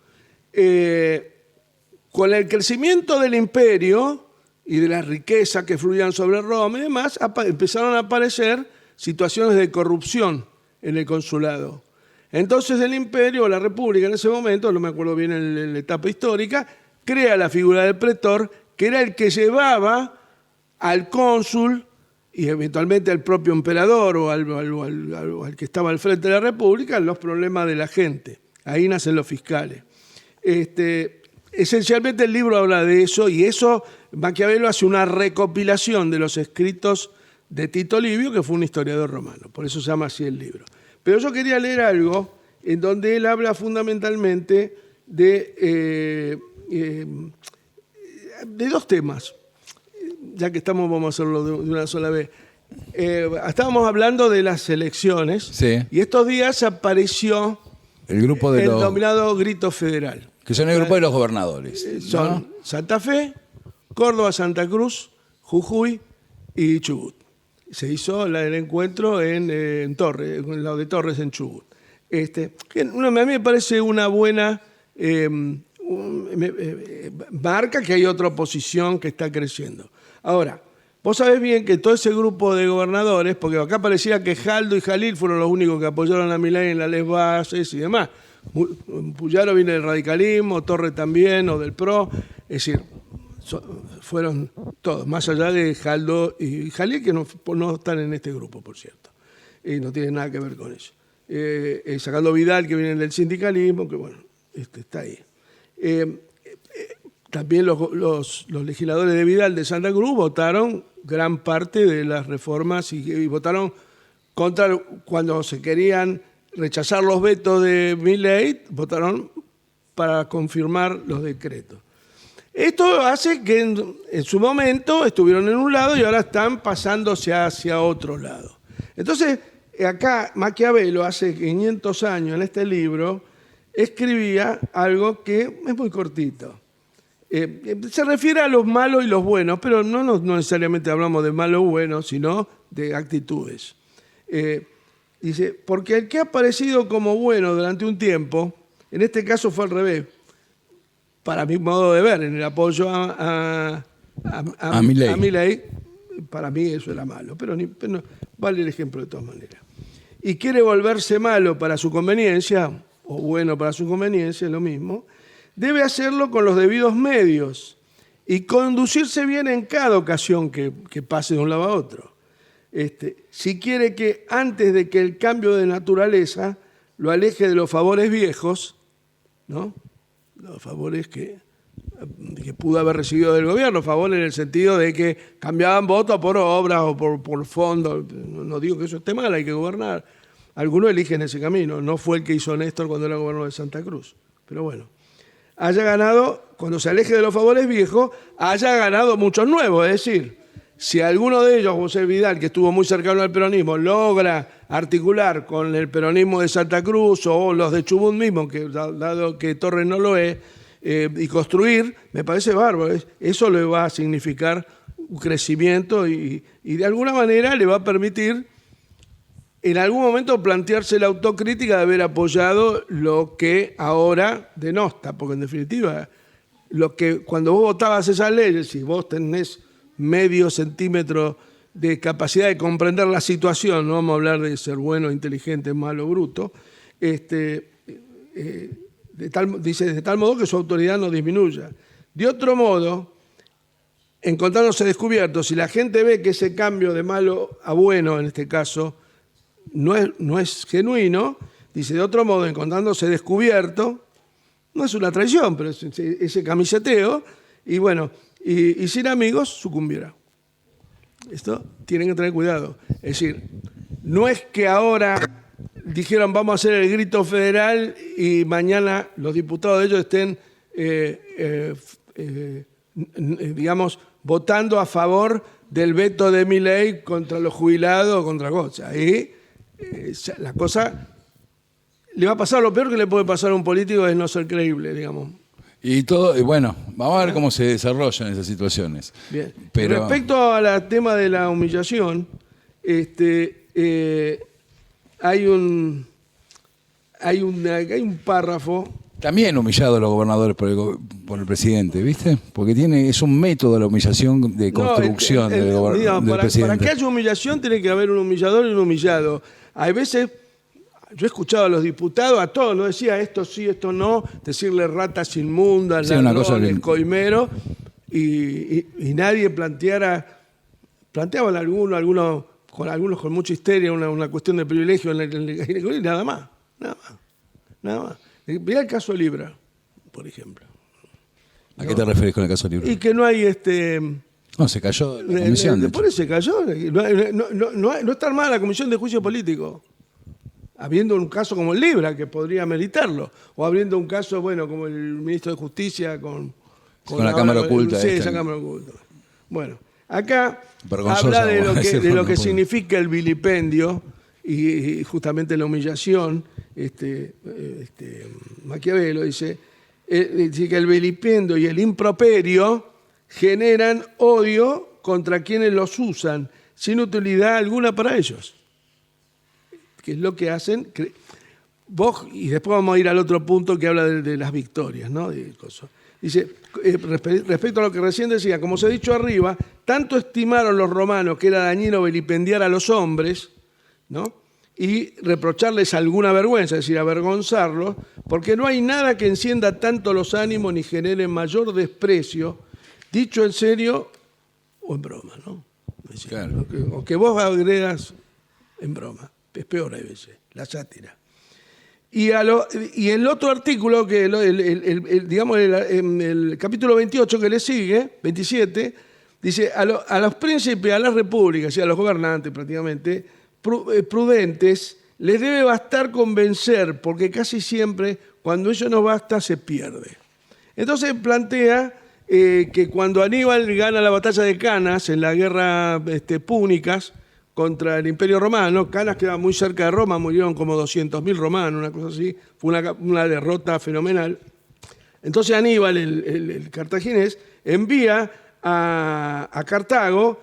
Con el crecimiento del imperio y de las riquezas que fluían sobre Roma y demás, empezaron a aparecer situaciones de corrupción en el consulado. Entonces el imperio, o la república en ese momento, no me acuerdo bien la etapa histórica, crea la figura del pretor, que era el que llevaba al cónsul y eventualmente al propio emperador o al que estaba al frente de la república los problemas de la gente. Ahí nacen los fiscales. Esencialmente el libro habla de eso, y eso Maquiavelo hace una recopilación de los escritos de Tito Livio, que fue un historiador romano. Por eso se llama así el libro. Pero yo quería leer algo en donde él habla fundamentalmente de dos temas. Ya que estamos, vamos a hacerlo de una sola vez. Estábamos hablando de las elecciones, sí, y estos días apareció el grupo de los denominado Grito Federal. que son el grupo de los gobernadores. Son ¿no? Santa Fe, Córdoba, Santa Cruz, Jujuy y Chubut. Se hizo el encuentro en Torres, en lo de Torres en Chubut. Que a mí me parece una buena marca que hay otra oposición que está creciendo. Ahora, vos sabés bien que todo ese grupo de gobernadores, porque acá parecía que Jaldo y Jalil fueron los únicos que apoyaron a Milei en las leyes bases y demás. Puyaro viene del radicalismo, Torres también, o del PRO. Es decir, fueron todos, más allá de Jaldo y Jalil, que no están en este grupo, por cierto. Y no tienen nada que ver con eso. Sacando Vidal, que viene del sindicalismo, que bueno, está ahí. También los legisladores de Vidal de Santa Cruz votaron gran parte de las reformas y votaron contra, cuando se querían rechazar los vetos de Milei, votaron para confirmar los decretos. Esto hace que en su momento estuvieron en un lado y ahora están pasándose hacia otro lado. Entonces, acá Maquiavelo, hace 500 años en este libro, escribía algo que es muy cortito. Se refiere a los malos y los buenos, pero no necesariamente hablamos de malo o bueno, sino de actitudes. Dice, porque el que ha aparecido como bueno durante un tiempo, en este caso fue al revés, para mi modo de ver, en el apoyo a Milei, para mí eso era malo, pero vale el ejemplo de todas maneras. Y quiere volverse malo para su conveniencia, o bueno para su conveniencia, es lo mismo, debe hacerlo con los debidos medios y conducirse bien en cada ocasión que pase de un lado a otro. Si quiere que antes de que el cambio de naturaleza lo aleje de los favores viejos, ¿no? Los favores que pudo haber recibido del gobierno, favores en el sentido de que cambiaban votos por obras o por fondos. No digo que eso esté mal, hay que gobernar. Algunos eligen ese camino. No fue el que hizo Néstor cuando era gobernador de Santa Cruz. Pero bueno, haya ganado, cuando se aleje de los favores viejos, haya ganado muchos nuevos. Es decir, si alguno de ellos, José Vidal, que estuvo muy cercano al peronismo, logra articular con el peronismo de Santa Cruz o los de Chubut mismo, que dado que Torres no lo es, y construir, me parece bárbaro. Eso le va a significar un crecimiento y de alguna manera le va a permitir en algún momento plantearse la autocrítica de haber apoyado lo que ahora denosta, porque en definitiva, lo que cuando vos votabas esas leyes, si vos tenés medio centímetro de capacidad de comprender la situación, no vamos a hablar de ser bueno, inteligente, malo, bruto, dice de tal modo que su autoridad no disminuya. De otro modo, encontrándose descubierto, si la gente ve que ese cambio de malo a bueno, en este caso, no es genuino, dice, de otro modo, encontrándose descubierto, no es una traición, pero es ese camiseteo, y bueno, y sin amigos sucumbirá. Esto tienen que tener cuidado. Es decir, no es que ahora dijeron vamos a hacer el grito federal y mañana los diputados de ellos estén, digamos, votando a favor del veto de Milei contra los jubilados o contra cosas. Ahí la cosa le va a pasar, lo peor que le puede pasar a un político es no ser creíble, digamos. Y bueno, vamos a ver cómo se desarrollan esas situaciones. Bien. Pero respecto al tema de la humillación, hay un párrafo. también humillados los gobernadores por el presidente, ¿viste? Porque es un método la humillación de construcción del presidente. Para que haya humillación tiene que haber un humillador y un humillado. Hay veces, Yo he escuchado a los diputados, a todos, no decía esto sí, esto no, decirle ratas inmundas, Sí, una cosa ladrones, que- coimeros, y nadie planteaban algunos con mucha histeria, una cuestión de privilegio y nada más. Mirá el caso Libra, por ejemplo. ¿A qué te referís con el caso Libra? Y que no hay No, se cayó la comisión. de hecho. por eso se cayó. No está armada la comisión de juicio político. Habiendo un caso como el Libra, que podría meritarlo. O habiendo un caso, bueno, como el ministro de Justicia con la cámara oculta. Sí, esta. esa cámara oculta. Bueno, acá Vergonzosa, habla de lo vamos a que, decirlo, no puedo. significa el vilipendio y justamente la humillación. Maquiavelo dice que el vilipendio y el improperio generan odio contra quienes los usan, sin utilidad alguna para ellos. Que es lo que hacen. Vos, y después vamos a ir al otro punto que habla de las victorias, ¿no? Dice, respecto a lo que recién decía, como se ha dicho arriba, tanto estimaron los romanos que era dañino vilipendiar a los hombres, ¿no? Y reprocharles alguna vergüenza, es decir, avergonzarlos, porque no hay nada que encienda tanto los ánimos ni genere mayor desprecio, dicho en serio o en broma, ¿no? Es decir, Claro. o que vos agredas en broma. Es peor a veces, la sátira. Y el otro artículo, que digamos el capítulo 28 que le sigue, 27, dice, a los príncipes, a las repúblicas y a los gobernantes prácticamente, prudentes, les debe bastar convencer, porque casi siempre cuando ello no basta se pierde. Entonces plantea que cuando Aníbal gana la batalla de Canas en la guerra púnicas, contra el Imperio Romano, Canas quedaba muy cerca de Roma, murieron como 200.000 romanos, una cosa así, fue una derrota fenomenal. Entonces Aníbal, el cartaginés, envía a Cartago,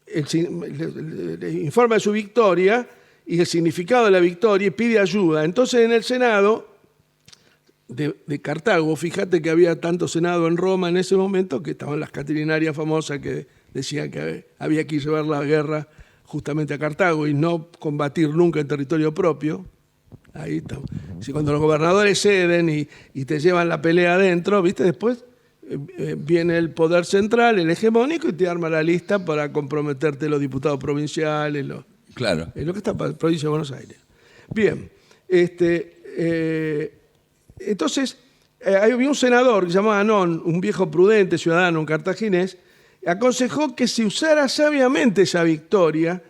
le informa de su victoria y el significado de la victoria y pide ayuda. Entonces en el Senado de Cartago, fíjate que había tanto Senado en Roma en ese momento, que estaban las caterinarias famosas que decían que había que llevar la guerra justamente a Cartago y no combatir nunca en territorio propio. Ahí está. Si cuando los gobernadores ceden y te llevan la pelea adentro, ¿viste? Después viene el poder central, el hegemónico, y te arma la lista para comprometerte los diputados provinciales. Claro. Es lo que está para la provincia de Buenos Aires. Bien. Entonces, había un senador que se llamaba Anón, un viejo prudente ciudadano, un cartaginés, aconsejó que se usara sabiamente esa victoria,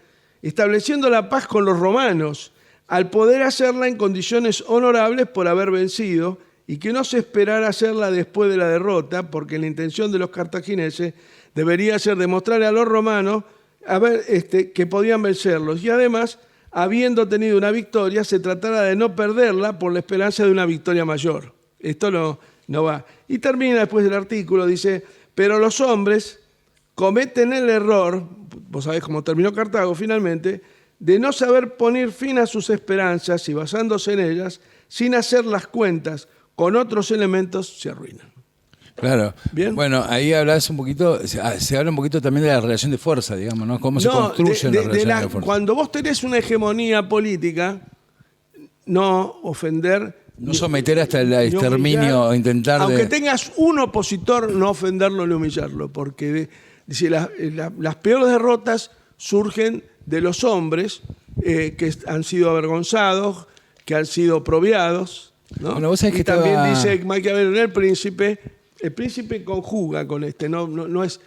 estableciendo la paz con los romanos, al poder hacerla en condiciones honorables por haber vencido, y que no se esperara hacerla después de la derrota, porque la intención de los cartagineses debería ser demostrarle a los romanos que podían vencerlos, y además, habiendo tenido una victoria, se tratara de no perderla por la esperanza de una victoria mayor. Esto no va. Y termina después del artículo, dice, pero los hombres cometen el error, vos sabés cómo terminó Cartago finalmente, de no saber poner fin a sus esperanzas y basándose en ellas, sin hacer las cuentas con otros elementos, se arruinan. Claro. Bien. Bueno, ahí hablas un poquito, se habla un poquito también de la relación de fuerza, digamos, ¿no? Cómo se construyen las relaciones de fuerza. Cuando vos tenés una hegemonía política, no ofender... No someter hasta el exterminio, humillar, intentar de... aunque tengas un opositor, no ofenderlo ni humillarlo, porque dice, las peores derrotas surgen de los hombres que han sido avergonzados, que han sido proviados, ¿no? Bueno, vos sabés que también estaba... dice Maquiavelo, el príncipe conjuga con no es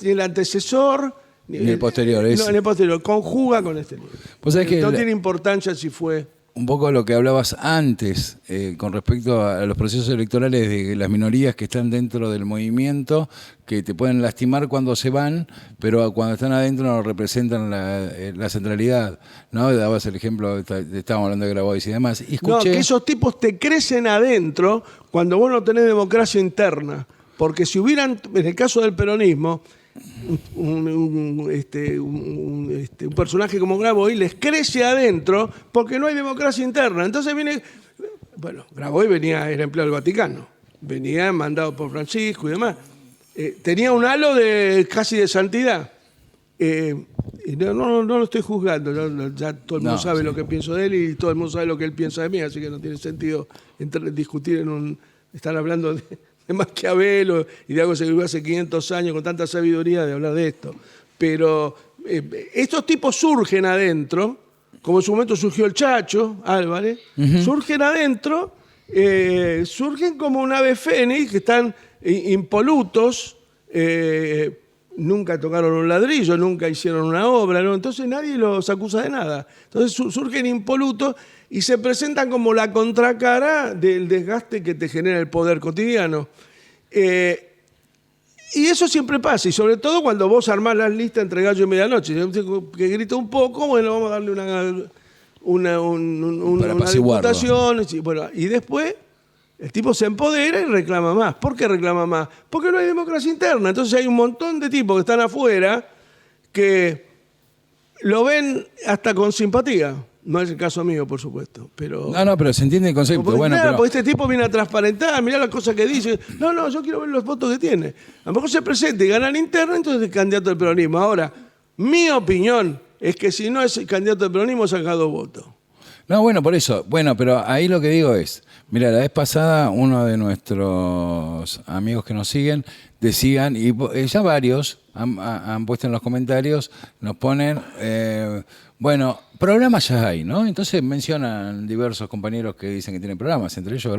ni el antecesor ni el posterior. No, ni el posterior, conjuga con este libro. Vos sabés que no tiene importancia si fue... Un poco lo que hablabas antes con respecto a los procesos electorales de las minorías que están dentro del movimiento, que te pueden lastimar cuando se van, pero cuando están adentro no representan la centralidad, ¿no? Dabas el ejemplo, estábamos hablando de Grabois y demás. Y escuché... No, que esos tipos te crecen adentro cuando vos no tenés democracia interna. Porque si hubieran, en el caso del peronismo, un personaje como Grabois les crece adentro porque no hay democracia interna. Entonces viene... Bueno, Grabois era empleado del Vaticano. Venía mandado por Francisco y demás. Tenía un halo casi de santidad. Y no lo estoy juzgando, ya todo el mundo sabe sí. lo que pienso de él y todo el mundo sabe lo que él piensa de mí, así que no tiene sentido discutir están hablando de Maquiavelo y de algo que se vivió hace 500 años con tanta sabiduría de hablar de esto. Pero estos tipos surgen adentro, como en su momento surgió el Chacho Álvarez, surgen adentro, surgen como un ave fénix que están impolutos, nunca tocaron un ladrillo, nunca hicieron una obra, ¿no? Entonces nadie los acusa de nada. Entonces surgen impolutos y se presentan como la contracara del desgaste que te genera el poder cotidiano. Y eso siempre pasa, y sobre todo cuando vos armás las listas entre gallo y medianoche. Que grita un poco, bueno, vamos a darle una diputación. Bueno, y después el tipo se empodera y reclama más. ¿Por qué reclama más? Porque no hay democracia interna. Entonces hay un montón de tipos que están afuera que lo ven hasta con simpatía. No es el caso mío, por supuesto. Pero pero se entiende el concepto. porque, Bueno, claro, pero porque este tipo viene a transparentar, mirá las cosas que dice. No, yo quiero ver los votos que tiene. A lo mejor se presenta y gana la interna, entonces es candidato del peronismo. Ahora, mi opinión es que si no es candidato del peronismo, saca 2 votos. no, bueno, por eso. Bueno, pero ahí lo que digo es, mira, la vez pasada uno de nuestros amigos que nos siguen decían, y ya varios han puesto en los comentarios, nos ponen, bueno, programas ya hay, ¿no? Entonces mencionan diversos compañeros que dicen que tienen programas, entre ellos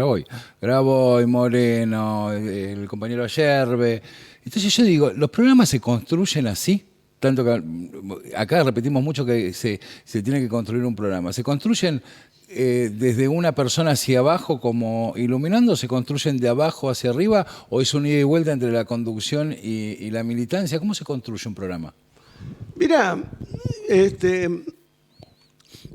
Graboy, Moreno, el compañero Yerbe. Entonces yo digo, ¿los programas se construyen así? Tanto que acá repetimos mucho que se tiene que construir un programa. ¿Se construyen desde una persona hacia abajo como iluminando? ¿Se construyen de abajo hacia arriba? ¿O es un ida y vuelta entre la conducción y la militancia? ¿Cómo se construye un programa? Mirá,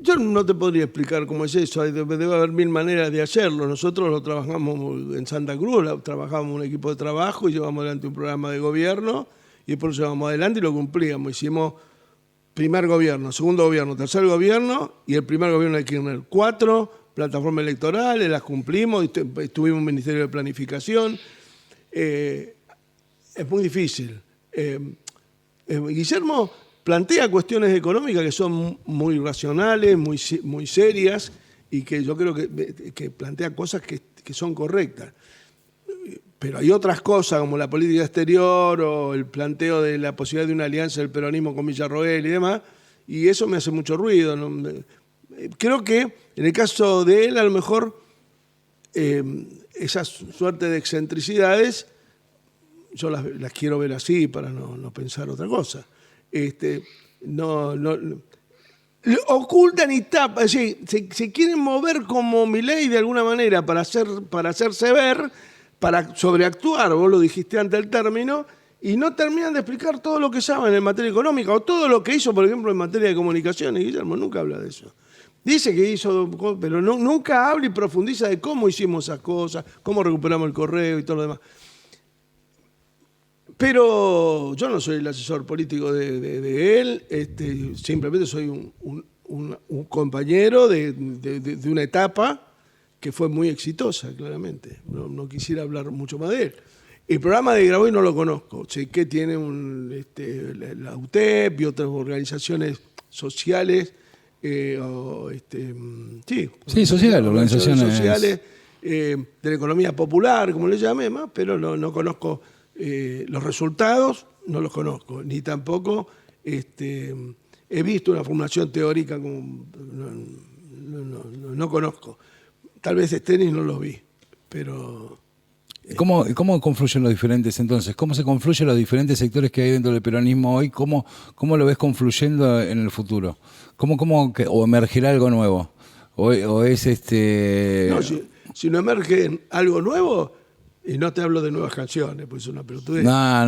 yo no te podría explicar cómo es eso. Debe haber 1000 maneras de hacerlo. Nosotros lo trabajamos en Santa Cruz, trabajamos un equipo de trabajo y llevamos adelante un programa de gobierno y después lo llevamos adelante y lo cumplíamos. Hicimos primer gobierno, segundo gobierno, tercer gobierno y el primer gobierno de Kirchner. 4 plataformas electorales, las cumplimos, tuvimos un ministerio de planificación. Es muy difícil. Guillermo plantea cuestiones económicas que son muy racionales, muy serias y que yo creo que plantea cosas que son correctas. Pero hay otras cosas como la política exterior o el planteo de la posibilidad de una alianza del peronismo con Villarroel y demás, y eso me hace mucho ruido. Creo que en el caso de él, a lo mejor, esa suerte de excentricidades, yo las quiero ver así para no pensar otra cosa. Ocultan y tapan, se quieren mover como Milei de alguna manera para hacerse ver, para sobreactuar, vos lo dijiste antes del término, y no terminan de explicar todo lo que saben en materia económica o todo lo que hizo, por ejemplo, en materia de comunicaciones. Guillermo nunca habla de eso. Dice que hizo, pero nunca habla y profundiza de cómo hicimos esas cosas, cómo recuperamos el correo y todo lo demás. Pero yo no soy el asesor político de él, simplemente soy un compañero de una etapa que fue muy exitosa, claramente. No quisiera hablar mucho más de él. El programa de Graboy no lo conozco. Sé que tiene la UTEP y otras organizaciones sociales. Organizaciones sociales de la economía popular, como le llame más, pero no conozco los resultados, no los conozco. Ni tampoco he visto una formulación teórica, no conozco. Tal vez estén y no los vi, pero... ¿Cómo confluyen los diferentes entonces? ¿Cómo se confluyen los diferentes sectores que hay dentro del peronismo hoy? ¿Cómo lo ves confluyendo en el futuro? ¿O emergerá algo nuevo? ¿O es No, si no emerge algo nuevo, y no te hablo de nuevas canciones, pues es una pelotudez. Ya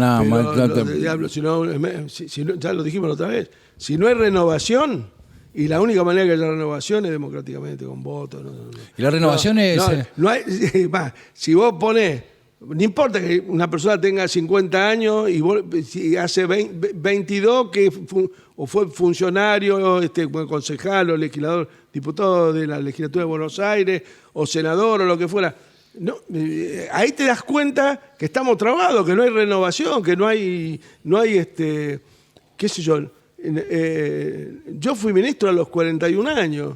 lo dijimos la otra vez. Si no hay renovación... Y la única manera que haya renovación es democráticamente, con votos. ¿Y la renovación es...? Si vos ponés... No importa que una persona tenga 50 años y si hace 22 que fue funcionario, concejal o legislador, diputado de la legislatura de Buenos Aires o senador o lo que fuera. No, ahí te das cuenta que estamos trabados, que no hay renovación, que no hay qué sé yo... yo fui ministro a los 41 años,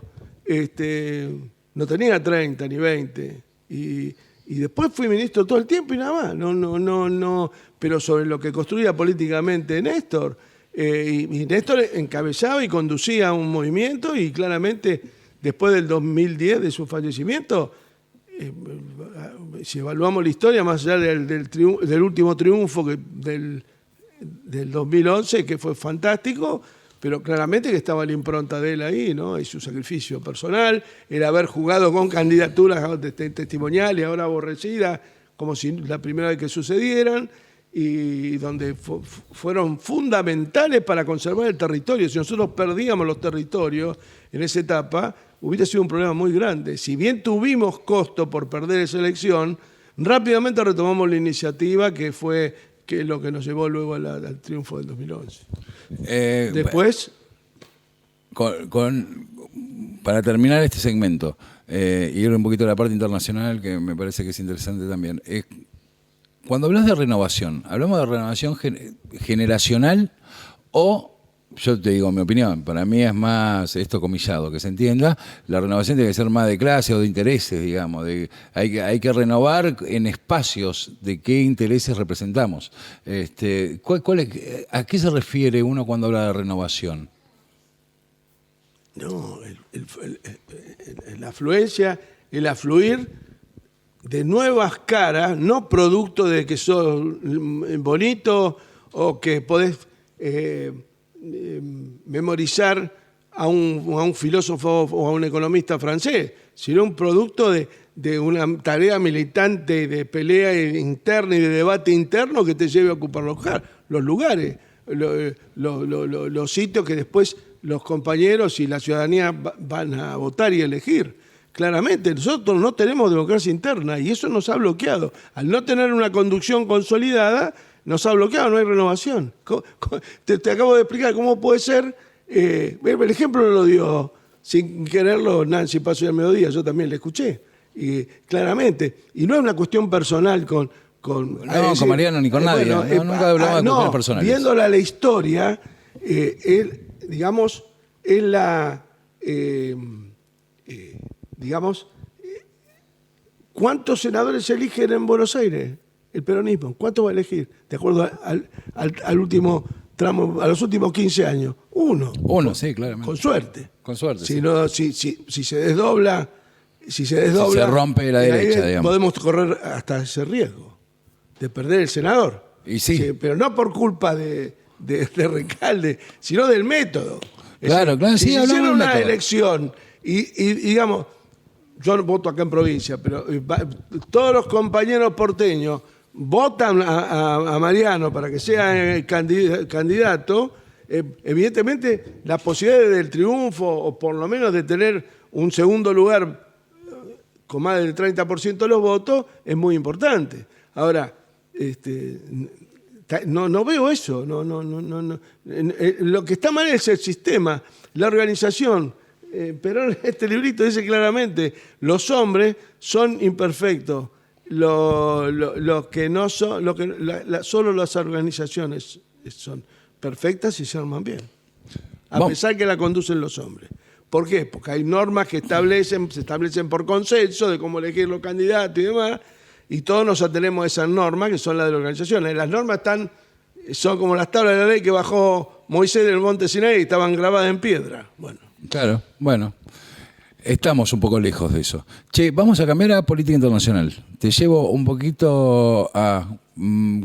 no tenía 30 ni 20, y después fui ministro todo el tiempo y nada más. No, pero sobre lo que construía políticamente Néstor, y Néstor encabezaba y conducía un movimiento, y claramente después del 2010, de su fallecimiento, si evaluamos la historia, más allá del último triunfo del 2011, que fue fantástico, pero claramente que estaba la impronta de él ahí, ¿no? Y su sacrificio personal, el haber jugado con candidaturas testimoniales, ahora aborrecidas, como si la primera vez que sucedieran, y donde fueron fundamentales para conservar el territorio. Si nosotros perdíamos los territorios en esa etapa, hubiera sido un problema muy grande. Si bien tuvimos costo por perder esa elección, rápidamente retomamos la iniciativa, que es lo que nos llevó luego al triunfo del 2011. Después... Para terminar este segmento, y ir un poquito a la parte internacional, que me parece que es interesante también. Cuando hablas de renovación, ¿hablamos de renovación generacional o, yo te digo mi opinión, para mí es más, esto comillado, que se entienda, la renovación tiene que ser más de clase o de intereses, digamos, hay que renovar en espacios de qué intereses representamos. ¿A qué se refiere uno cuando habla de renovación? No, la afluencia, el afluir de nuevas caras, no producto de que sos bonito o que podés memorizar a un filósofo o a un economista francés, sino un producto de una tarea militante, de pelea interna y de debate interno que te lleve a ocupar los lugares, los sitios que después los compañeros y la ciudadanía van a votar y elegir. Claramente, nosotros no tenemos democracia interna y eso nos ha bloqueado. Al no tener una conducción consolidada, nos ha bloqueado, no hay renovación. Te acabo de explicar cómo puede ser. El ejemplo lo dio sin quererlo Nancy Paso del Mediodía, yo también le escuché. Y claramente, y no es una cuestión personal con Mariano ni con nadie. Nunca hablamos de cuestiones personales. Viéndola la historia, digamos, es la... ¿cuántos senadores se eligen en Buenos Aires? El peronismo. ¿Cuántos va a elegir? De acuerdo al último tramo, a los últimos 15 años. Uno, sí, claramente. Con suerte. Con suerte. Si, sí. no, si se desdobla. Si se rompe la derecha, digamos. Podemos correr hasta ese riesgo de perder el senador. Y sí. Pero no por culpa de Recalde, sino del método. Claro, si sí, se hiciera una método. elección y digamos, yo no voto acá en provincia, pero todos los compañeros porteños votan a Mariano para que sea candidato, evidentemente las posibilidades del triunfo, o por lo menos de tener un segundo lugar con más del 30% de los votos, es muy importante. Ahora, no veo eso. No. Lo que está mal es el sistema, la organización. Pero este librito dice claramente, los hombres son imperfectos, lo que no son, solo las organizaciones son perfectas y se arman bien, a pesar que la conducen los hombres. ¿Por qué? Porque hay normas que se establecen por consenso de cómo elegir los candidatos y demás, y todos nos atenemos a esas normas que son las de las organizaciones. Las normas son como las tablas de la ley que bajó Moisés del monte Sinaí y estaban grabadas en piedra. Claro, estamos un poco lejos de eso. Che, vamos a cambiar a política internacional. Te llevo un poquito a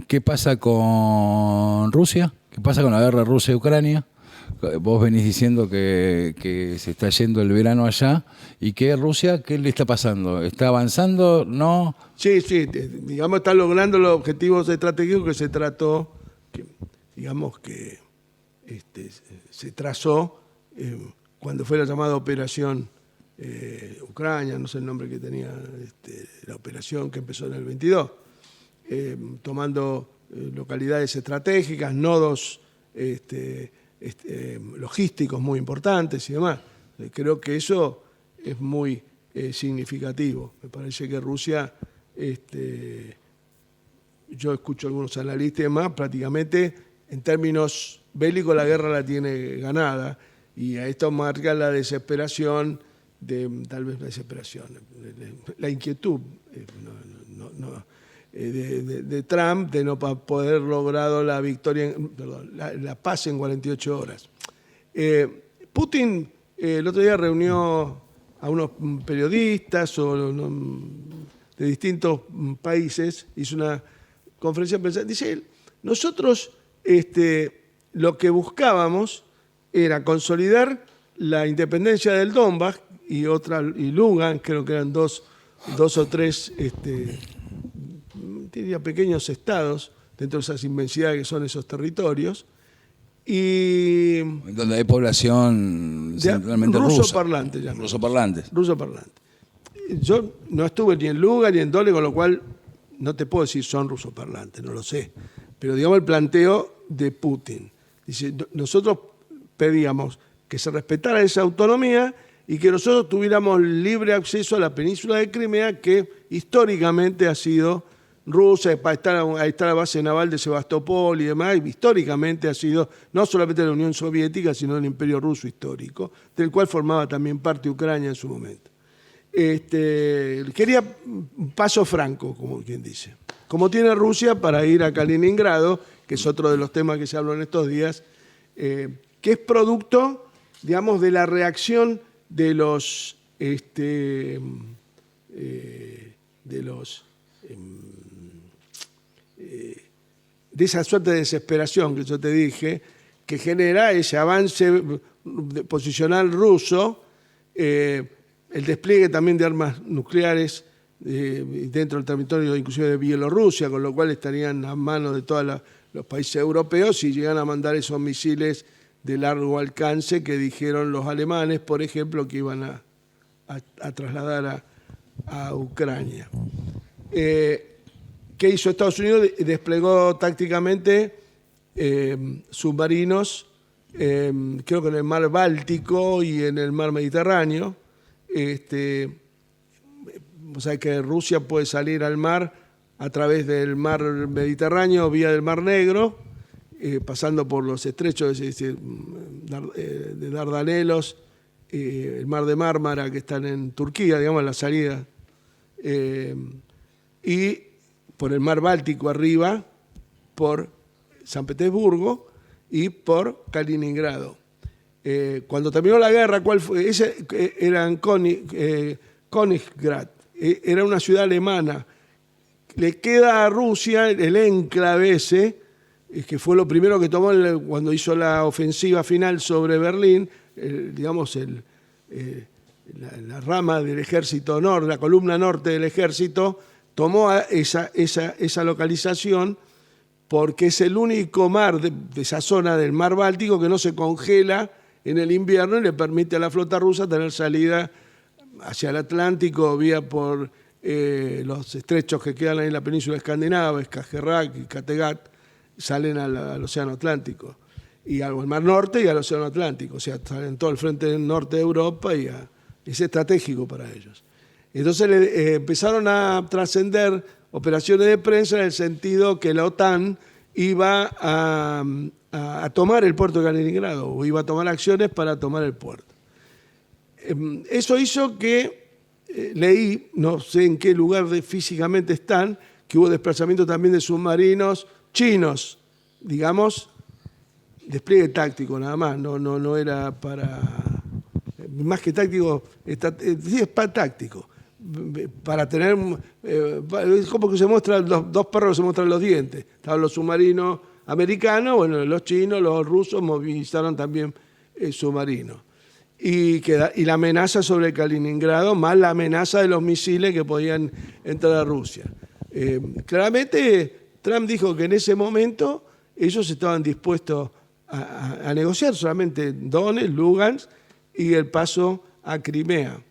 qué pasa con Rusia, qué pasa con la guerra Rusia-Ucrania. Vos venís diciendo que se está yendo el verano allá, y que Rusia, ¿qué le está pasando? ¿Está avanzando? ¿No? Sí, digamos, está logrando los objetivos estratégicos que se trató, que se trazó cuando fue la llamada Operación Ucrania, no sé el nombre que tenía la operación que empezó en el 22, tomando localidades estratégicas, nodos logísticos muy importantes y demás. Creo que eso es muy significativo. Me parece que Rusia, yo escucho a algunos analistas y demás, prácticamente en términos bélico la guerra la tiene ganada, y a esto marca la desesperación, tal vez la desesperación, la inquietud de Trump de no poder logrado la victoria, la paz en 48 horas. Putin el otro día reunió a unos periodistas de distintos países, hizo una conferencia de prensa. Dice él, nosotros lo que buscábamos era consolidar la independencia del Donbass y Lugansk, creo que eran dos o tres diría, pequeños estados dentro de esas inmensidades que son esos territorios. Y donde hay población centralmente rusa. Rusoparlante. Rusoparlantes. Rusoparlante. Yo no estuve ni en Lugansk ni en Donetsk, con lo cual no te puedo decir son rusoparlantes, no lo sé. Pero digamos el planteo de Putin. Dice, nosotros pedíamos que se respetara esa autonomía y que nosotros tuviéramos libre acceso a la península de Crimea, que históricamente ha sido rusa. Ahí está la base naval de Sebastopol y demás, y históricamente ha sido no solamente la Unión Soviética, sino el Imperio Ruso histórico, del cual formaba también parte Ucrania en su momento. Quería un paso franco, como quien dice, como tiene Rusia para ir a Kaliningrado, que es otro de los temas que se habló en estos días, que es producto, digamos, de la reacción de esa suerte de desesperación que yo te dije, que genera ese avance posicional ruso, el despliegue también de armas nucleares dentro del territorio inclusive de Bielorrusia, con lo cual estarían a manos de todos los países europeos si llegan a mandar esos misiles de largo alcance que dijeron los alemanes, por ejemplo, que iban a trasladar a Ucrania. ¿Qué hizo Estados Unidos? Desplegó tácticamente submarinos, creo que en el mar Báltico y en el mar Mediterráneo. O sea que Rusia puede salir al mar a través del mar Mediterráneo, vía del mar Negro, pasando por los estrechos de Dardanelos, el mar de Mármara, que están en Turquía, digamos, en la salida, y por el mar Báltico arriba, por San Petersburgo y por Kaliningrado. Cuando terminó la guerra, ¿cuál fue? Era en Königsgrad, era una ciudad alemana. Le queda a Rusia el enclave ese, que fue lo primero que tomó cuando hizo la ofensiva final sobre Berlín, digamos, la rama del ejército norte, la columna norte del ejército, tomó esa localización porque es el único mar de esa zona del mar Báltico que no se congela en el invierno y le permite a la flota rusa tener salida hacia el Atlántico vía por los estrechos que quedan ahí en la península escandinava, Skagerrak y Kattegat, salen al Océano Atlántico, y al Mar Norte y al Océano Atlántico, o sea, salen todo el frente norte de Europa y es estratégico para ellos. Entonces empezaron a trascender operaciones de prensa en el sentido que la OTAN iba a tomar el puerto de Kaliningrado, o iba a tomar acciones para tomar el puerto. Eso hizo que, leí, no sé en qué lugar físicamente están, que hubo desplazamiento también de submarinos chinos, digamos, despliegue táctico nada más, no era para, más que táctico, sí es para táctico, para tener, es como que se muestran los dos perros que se muestran los dientes. Estaban los submarinos americanos, bueno, los chinos, los rusos movilizaron también submarinos. Y la amenaza sobre Kaliningrado, más la amenaza de los misiles que podían entrar a Rusia. Claramente, Trump dijo que en ese momento ellos estaban dispuestos a negociar solamente Donetsk, Lugansk y el paso a Crimea.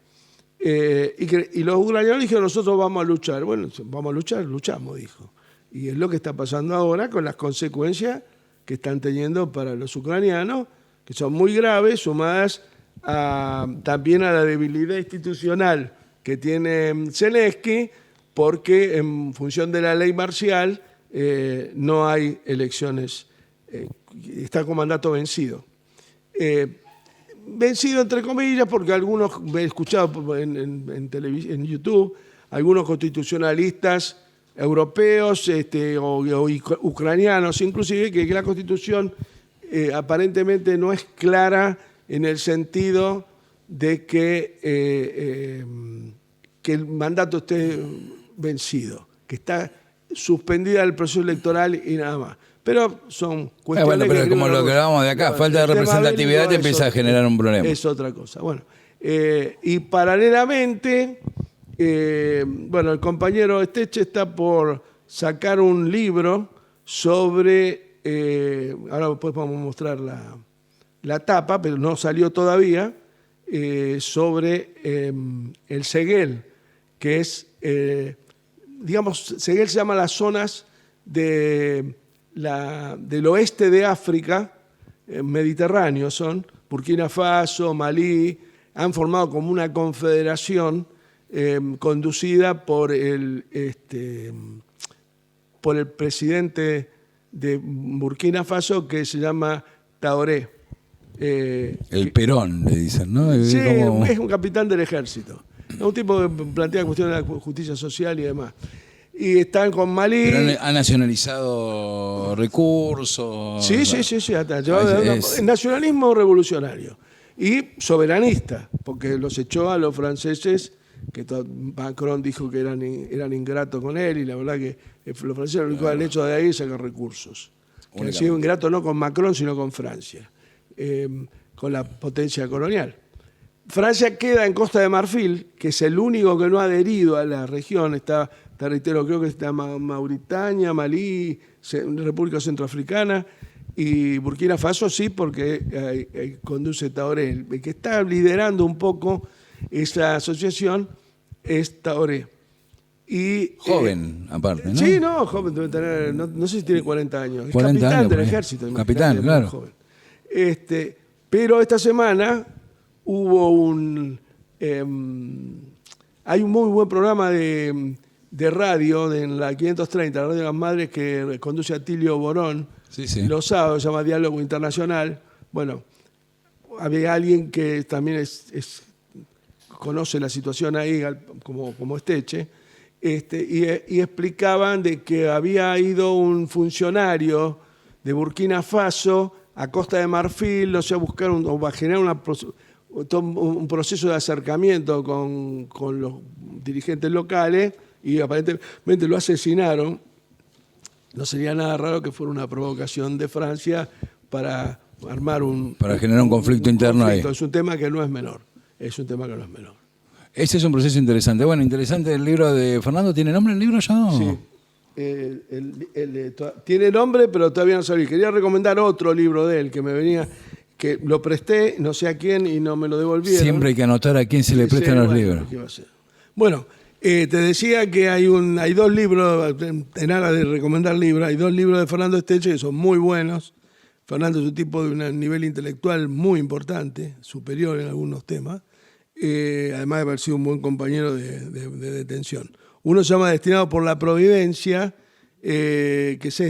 Y los ucranianos dijeron, nosotros vamos a luchar. Bueno, vamos a luchar, luchamos, dijo. Y es lo que está pasando ahora con las consecuencias que están teniendo para los ucranianos, que son muy graves, sumadas también a la debilidad institucional que tiene Zelensky, porque en función de la ley marcial no hay elecciones está con mandato vencido. Vencido entre comillas porque algunos, he escuchado en YouTube, algunos constitucionalistas europeos o ucranianos inclusive, que la Constitución aparentemente no es clara en el sentido de que el mandato esté vencido, que está suspendida el proceso electoral y nada más. Pero son cuestiones pero como lo que hablábamos de acá, falta de representatividad te empieza a generar un problema. Es otra cosa. Bueno, y paralelamente, el compañero Esteche está por sacar un libro sobre, ahora después vamos a mostrar la tapa, pero no salió todavía, sobre el Seguel, que es, Seguel se llama las zonas del oeste de África, mediterráneo son, Burkina Faso, Malí, han formado como una confederación conducida por el presidente de Burkina Faso, que se llama Traoré. El Perón, le dicen, ¿no? Sí, es un capitán del ejército. Es un tipo que plantea cuestiones de la justicia social y demás. Y están con Malí. Pero ha nacionalizado recursos. Sí. Nacionalismo revolucionario. Y soberanista, porque los echó a los franceses, que Macron dijo que eran ingratos con él, y la verdad que los franceses lo único que han hecho de ahí es sacar recursos. Que han sido ingratos no con Macron, sino con Francia, con la potencia colonial. Francia queda en Costa de Marfil, que es el único que no ha adherido a la región. Te reitero, creo que está Mauritania, Malí, República Centroafricana, y Burkina Faso sí, porque conduce Traoré. El que está liderando un poco esa asociación es Traoré. Y, joven, aparte, ¿no? Sí, joven, debe tener, no sé si tiene 40 años. Es 40 capitán años, del ejército. Capitán, claro. Joven. Pero esta semana hubo hay un muy buen programa de radio en la 530, la Radio de las Madres, que conduce Atilio Borón, sí. Los sábados, se llama Diálogo Internacional. Bueno, había alguien que también conoce la situación ahí, como Esteche, y explicaban de que había ido un funcionario de Burkina Faso a Costa de Marfil, a buscar o a generar un proceso de acercamiento con los dirigentes locales, y aparentemente lo asesinaron. No sería nada raro que fuera una provocación de Francia para armar para generar un conflicto interno ahí. Es un tema que no es menor. Ese es un proceso interesante. Bueno, interesante el libro de Fernando. ¿Tiene nombre el libro ya? Sí. Tiene nombre, pero todavía no sabía. Quería recomendar otro libro de él que lo presté, no sé a quién, y no me lo devolvieron. Siempre hay que anotar a quién se le prestan los libros. ¿Qué va a ser? Bueno, te decía que hay dos libros, en aras de recomendar libros, hay dos libros de Fernando Esteche que son muy buenos. Fernando es un tipo de un nivel intelectual muy importante, superior en algunos temas, además de haber sido un buen compañero de detención. Uno se llama Destinado por la Providencia, que es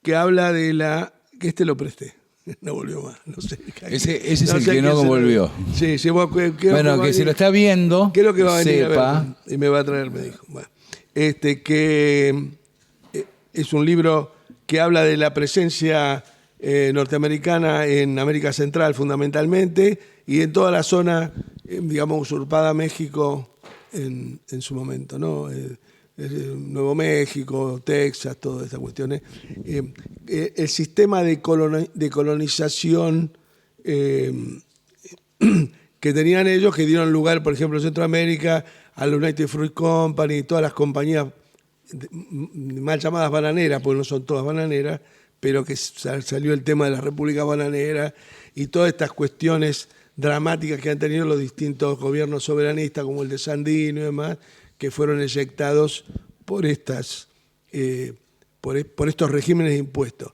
que habla de que lo presté. No volvió más, no sé. Ese es el que no volvió. Sí, bueno, que si lo está viendo, creo que va a venir sepa. a ver, y me va a traer, me dijo. Bueno, que es un libro que habla de la presencia norteamericana en América Central fundamentalmente, y en toda la zona, usurpada México en su momento, ¿no? Nuevo México, Texas, todas estas cuestiones. El sistema de colonización que tenían ellos, que dieron lugar, por ejemplo, en Centroamérica, a la United Fruit Company, todas las compañías mal llamadas bananeras, porque no son todas bananeras, pero que salió el tema de la República Bananera y todas estas cuestiones dramáticas que han tenido los distintos gobiernos soberanistas, como el de Sandino y demás, que fueron eyectados por estos regímenes de impuestos.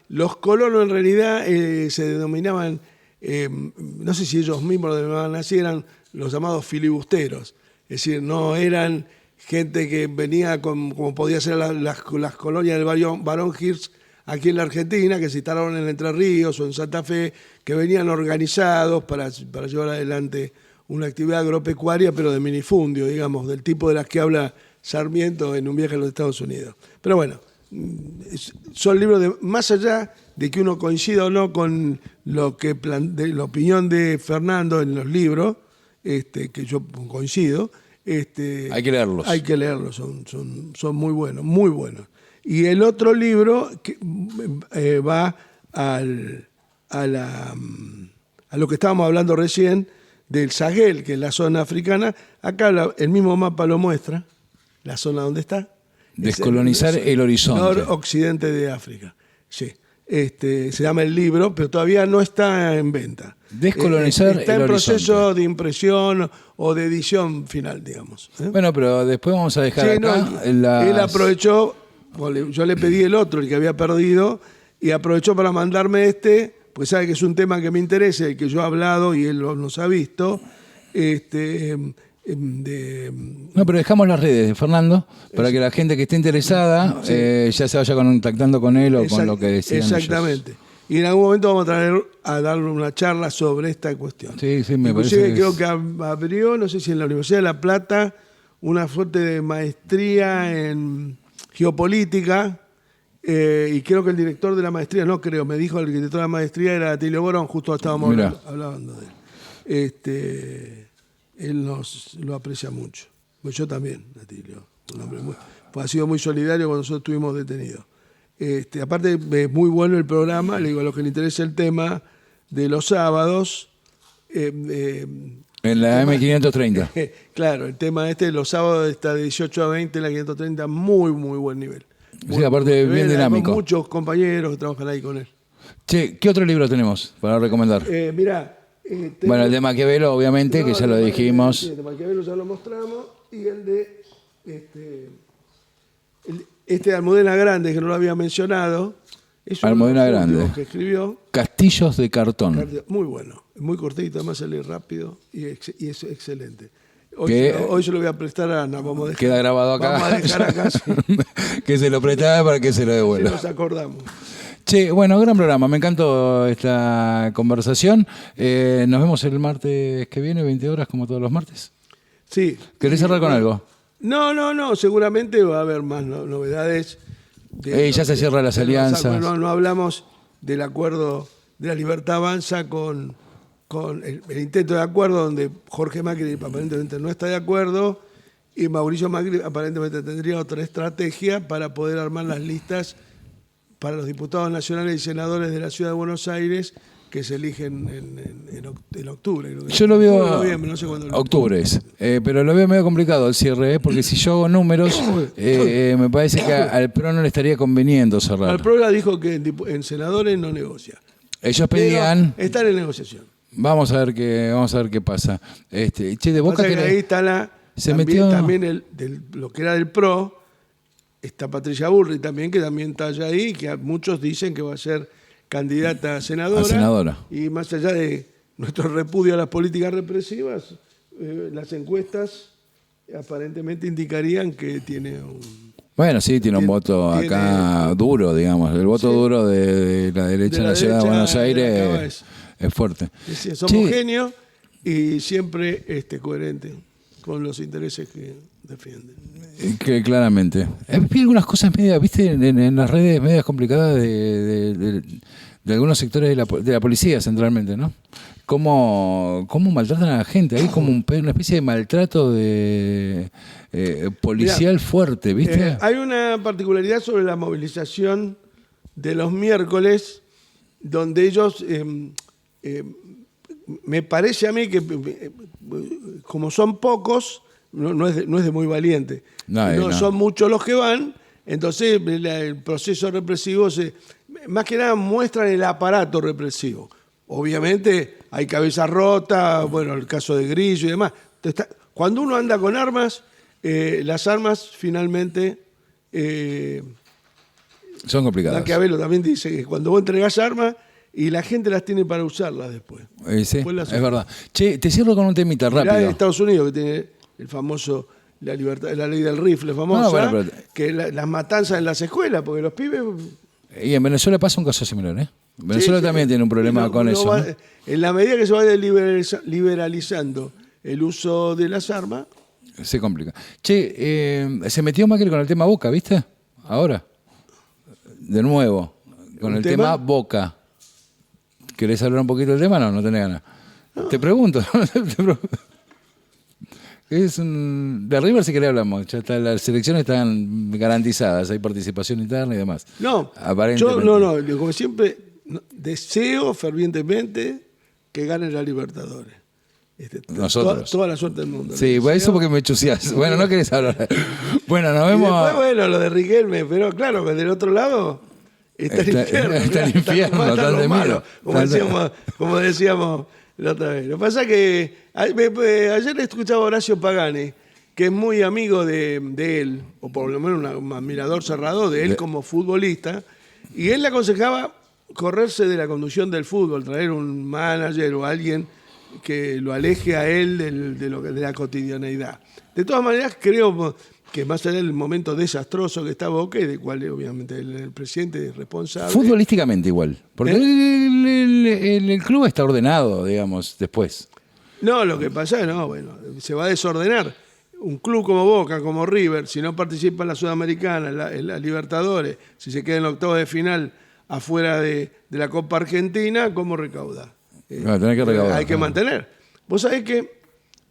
Los colonos en realidad se denominaban, no sé si ellos mismos lo denominaban así, eran los llamados filibusteros. Es decir, no eran gente que venía como podía ser las colonias del Barón Hirsch aquí en la Argentina, que se instalaron en Entre Ríos o en Santa Fe, que venían organizados para llevar adelante una actividad agropecuaria, pero de minifundio, digamos, del tipo de las que habla Sarmiento en un viaje a los Estados Unidos. Pero bueno, son libros más allá de que uno coincida o no con lo que la opinión de Fernando en los libros, que yo coincido. Hay que leerlos. Hay que leerlos, son muy buenos, muy buenos. Y el otro libro que, va a lo que estábamos hablando recién, del Sahel, que es la zona africana. Acá el mismo mapa lo muestra, la zona donde está. Descolonizar el horizonte. Noroccidente de África, sí. Se llama el libro, pero todavía no está en venta. Descolonizar el horizonte. Está en proceso de impresión o de edición final, digamos. Bueno, pero después vamos a dejar acá Él aprovechó, yo le pedí el otro, el que había perdido, y aprovechó para mandarme porque sabe que es un tema que me interesa y que yo he hablado y él nos ha visto. No, pero dejamos las redes de Fernando para que la gente que esté interesada ya se vaya contactando con él o con lo que decían. Exactamente. Ellos. Y en algún momento vamos a darle una charla sobre esta cuestión. Sí, me Inclusive parece. Creo que abrió, no sé si en la Universidad de La Plata, una suerte de maestría en geopolítica. Y creo que el director de la maestría, me dijo el director de la maestría era Atilio Borón, justo estábamos hablando de él. Él lo aprecia mucho. Pues yo también, Atilio. Un hombre ha sido muy solidario cuando nosotros estuvimos detenidos. Aparte, es muy bueno el programa. Le digo, a los que le interesa el tema de los sábados. En la M530. Claro, el tema los sábados está de 18 a 20 en la 530, muy, muy buen nivel. Sí, aparte bien dinámico. Muchos compañeros que trabajan ahí con él. Che, ¿qué otro libro tenemos para recomendar? Mirá. Bueno, el de Maquiavelo, obviamente, que ya lo dijimos. Sí, el de Maquiavelo ya lo mostramos. Y el de de Almudena Grandes, que no lo había mencionado. Es Almudena Grandes. Que escribió. Castillos de cartón. Muy bueno, muy cortito, además se lee rápido y es excelente. Hoy se lo voy a prestar a Ana. Queda grabado acá. Vamos a dejar acá. Sí. Que se lo prestaba para que se lo devuelva. Si nos acordamos. Che, bueno, gran programa. Me encantó esta conversación. Nos vemos el martes que viene, 20 horas, como todos los martes. Sí. ¿Querés cerrar con algo? No. Seguramente va a haber más novedades. Ya se cierran las alianzas. No hablamos del acuerdo de la Libertad Avanza con el intento de acuerdo donde Jorge Macri aparentemente no está de acuerdo y Mauricio Macri aparentemente tendría otra estrategia para poder armar las listas para los diputados nacionales y senadores de la Ciudad de Buenos Aires que se eligen en octubre. Creo que yo lo veo noviembre, no sé cuándo. Octubre, pero lo veo medio complicado el cierre, porque si yo hago números, me parece que al PRO no le estaría conveniendo cerrar. Al PRO dijo que en senadores no negocia. Ellos pedían. Están en negociación. Vamos a ver qué pasa. De Boca que ahí está también lo que era del PRO, está Patricia Bullrich también, que también está allá ahí, que muchos dicen que va a ser candidata a senadora. Y más allá de nuestro repudio a las políticas represivas, las encuestas aparentemente indicarían que tiene Bueno, sí, tiene un voto acá duro, digamos. El voto duro de la derecha en la ciudad de Buenos Aires es fuerte. Es homogéneo y siempre coherente con los intereses que defienden. Que claramente. Vi algunas cosas medias, viste, en las redes medias complicadas de algunos sectores de la policía centralmente, ¿no? Cómo maltratan a la gente. Hay como una especie de maltrato policial. Mirá, fuerte, ¿viste? Hay una particularidad sobre la movilización de los miércoles, donde ellos, me parece a mí que como son pocos, no es de muy valiente, no son muchos los que van, entonces el proceso represivo más que nada muestran el aparato represivo. Obviamente hay cabezas rotas, bueno, el caso de Grillo y demás. Entonces, cuando uno anda con armas, las armas finalmente son complicadas. Maquiavelo también dice que cuando vos entregás armas y la gente las tiene para usarlas después. Sí, es verdad. Che, te cierro con un temita rápido. En Estados Unidos que tiene el famoso la ley del rifle famosa, que las matanzas en las escuelas, porque los pibes Y en Venezuela pasa un caso similar, ¿eh? Venezuela Sí, también tiene un problema con eso, va, ¿no? En la medida que se vaya liberalizando el uso de las armas, Se complica. Che, se metió Macri con el tema Boca, ¿viste? Ahora. De nuevo. Con ¿Un el tema? tema Boca. ¿Querés hablar un poquito del tema? No tenés ganas. No. Te pregunto. De River sí que le hablamos. Ya está, las elecciones están garantizadas. Hay participación interna y demás. no, Aparentemente. yo como siempre deseo fervientemente que gane la Libertadores. Nosotros. Toda la suerte del mundo. Sí, Deseo. eso porque me entusiasmas. Bueno, no querés hablar. Bueno, nos Y vemos. después, bueno, lo de Riquelme, pero claro, que del otro lado está el infierno. Está el infierno, están tan los de malos, miedo. como decíamos la otra vez. Lo que pasa es que ayer escuchaba a Horacio Pagani, que es muy amigo de él, o por lo menos un admirador cerrado de él como futbolista, y él le aconsejaba correrse de la conducción del fútbol, traer un manager o alguien que lo aleje a él de la cotidianeidad. De todas maneras, creo que más allá del momento desastroso que está Boca, y del cual obviamente el presidente es responsable. Futbolísticamente igual. Porque el club está ordenado, digamos, después. No, lo que pasa es, se va a desordenar. Un club como Boca, como River, si no participa en la Sudamericana, en la Libertadores, si se queda en el octavo de final afuera de la Copa Argentina, ¿cómo recauda? Tenés que recaudar. Hay que mantener. Vos sabés que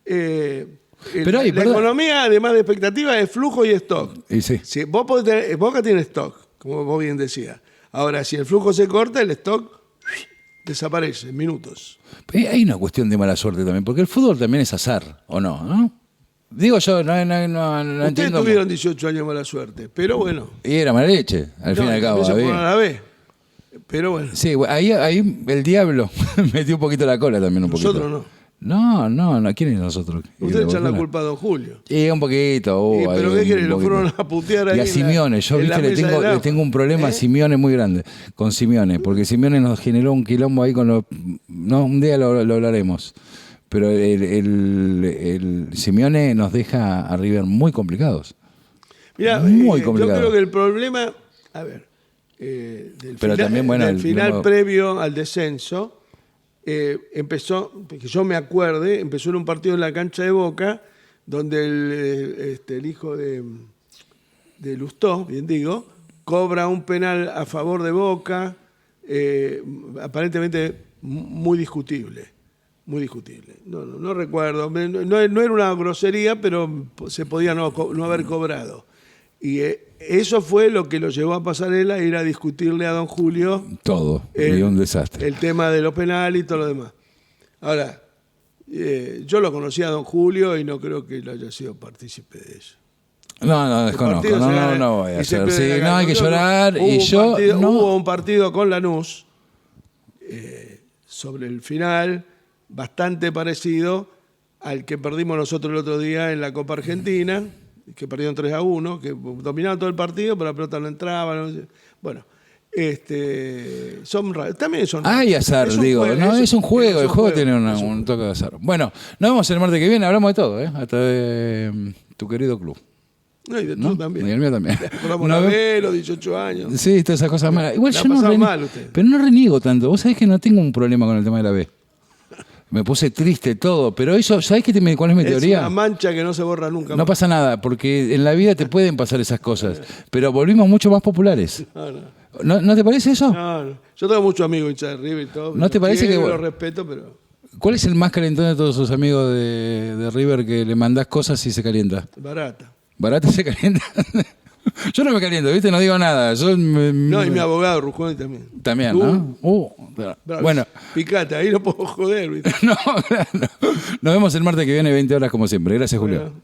Pero la economía, además de expectativa, es flujo y stock. Y sí. Si vos podés tener, Boca tiene stock, como vos bien decías. Ahora, si el flujo se corta, el stock desaparece en minutos. Hay una cuestión de mala suerte también, porque el fútbol también es azar, ¿o no? Digo yo, no Ustedes entiendo. tuvieron 18 años de mala suerte, pero bueno. Y era mala leche, al fin y al cabo. Se fueron a la vez. Pero bueno. Sí, ahí el diablo metió un poquito la cola también. Nosotros no. No. ¿Quién es nosotros? Ustedes echan la culpa a don Julio. Sí, un poquito. ¿Pero qué quieren? Lo fueron a putear ahí. Y a Simeone. Yo le tengo un problema a Simeone muy grande. Con Simeone. Porque Simeone nos generó un quilombo ahí con los... No, un día lo hablaremos. Pero el Simeone nos deja a River muy complicados. Mirá, muy yo complicados. creo que el problema... A ver... del final previo al descenso, empezó, que yo me acuerde, empezó en un partido en la cancha de Boca, donde el hijo de Lustó, bien digo, cobra un penal a favor de Boca, aparentemente muy discutible. Muy discutible. No recuerdo. No era una grosería, pero se podía no haber cobrado. Y eso fue lo que lo llevó a Pasarela a ir a discutirle a don Julio. Todo. Y un desastre. El tema de los penales y todo lo demás. Ahora, yo lo conocí a don Julio y no creo que él haya sido partícipe de eso. No, desconozco. No voy a hacer. Sí, no, hay que llorar. Hubo No. Hubo un partido con Lanús sobre el final, bastante parecido al que perdimos nosotros el otro día en la Copa Argentina, que perdieron 3-1, que dominaban todo el partido, pero la pelota no entraba. Bueno, también son... Hay azar, es un juego. El juego tiene un toque de azar. Bueno, nos vemos el martes que viene, hablamos de todo, hasta de tu querido club. No, y de tú también. Y el mío también. Jugamos la B, los 18 años. Sí, todas esas cosas malas. Igual yo no mal usted. pero no reniego tanto. Vos sabés que no tengo un problema con el tema de la B. Me puse triste todo, pero eso, ¿sabés cuál es mi teoría? Es una mancha que no se borra nunca. No pasa nada, porque en la vida te pueden pasar esas cosas, pero volvimos mucho más populares. ¿No te parece eso? No. Yo tengo muchos amigos hinchas de River y todo. ¿No te parece que lo respeto, pero... ¿Cuál es el más calentón de todos sus amigos de River que le mandás cosas y se calienta? Barata. ¿Barata se calienta? Yo no me caliento, ¿viste? No digo nada. Y mi abogado, Rujón, también. También, ¿no? Bueno. Picate, ahí no puedo joder, ¿viste? No. Nos vemos el martes que viene, 20 horas como siempre. Gracias, Julio. Bueno.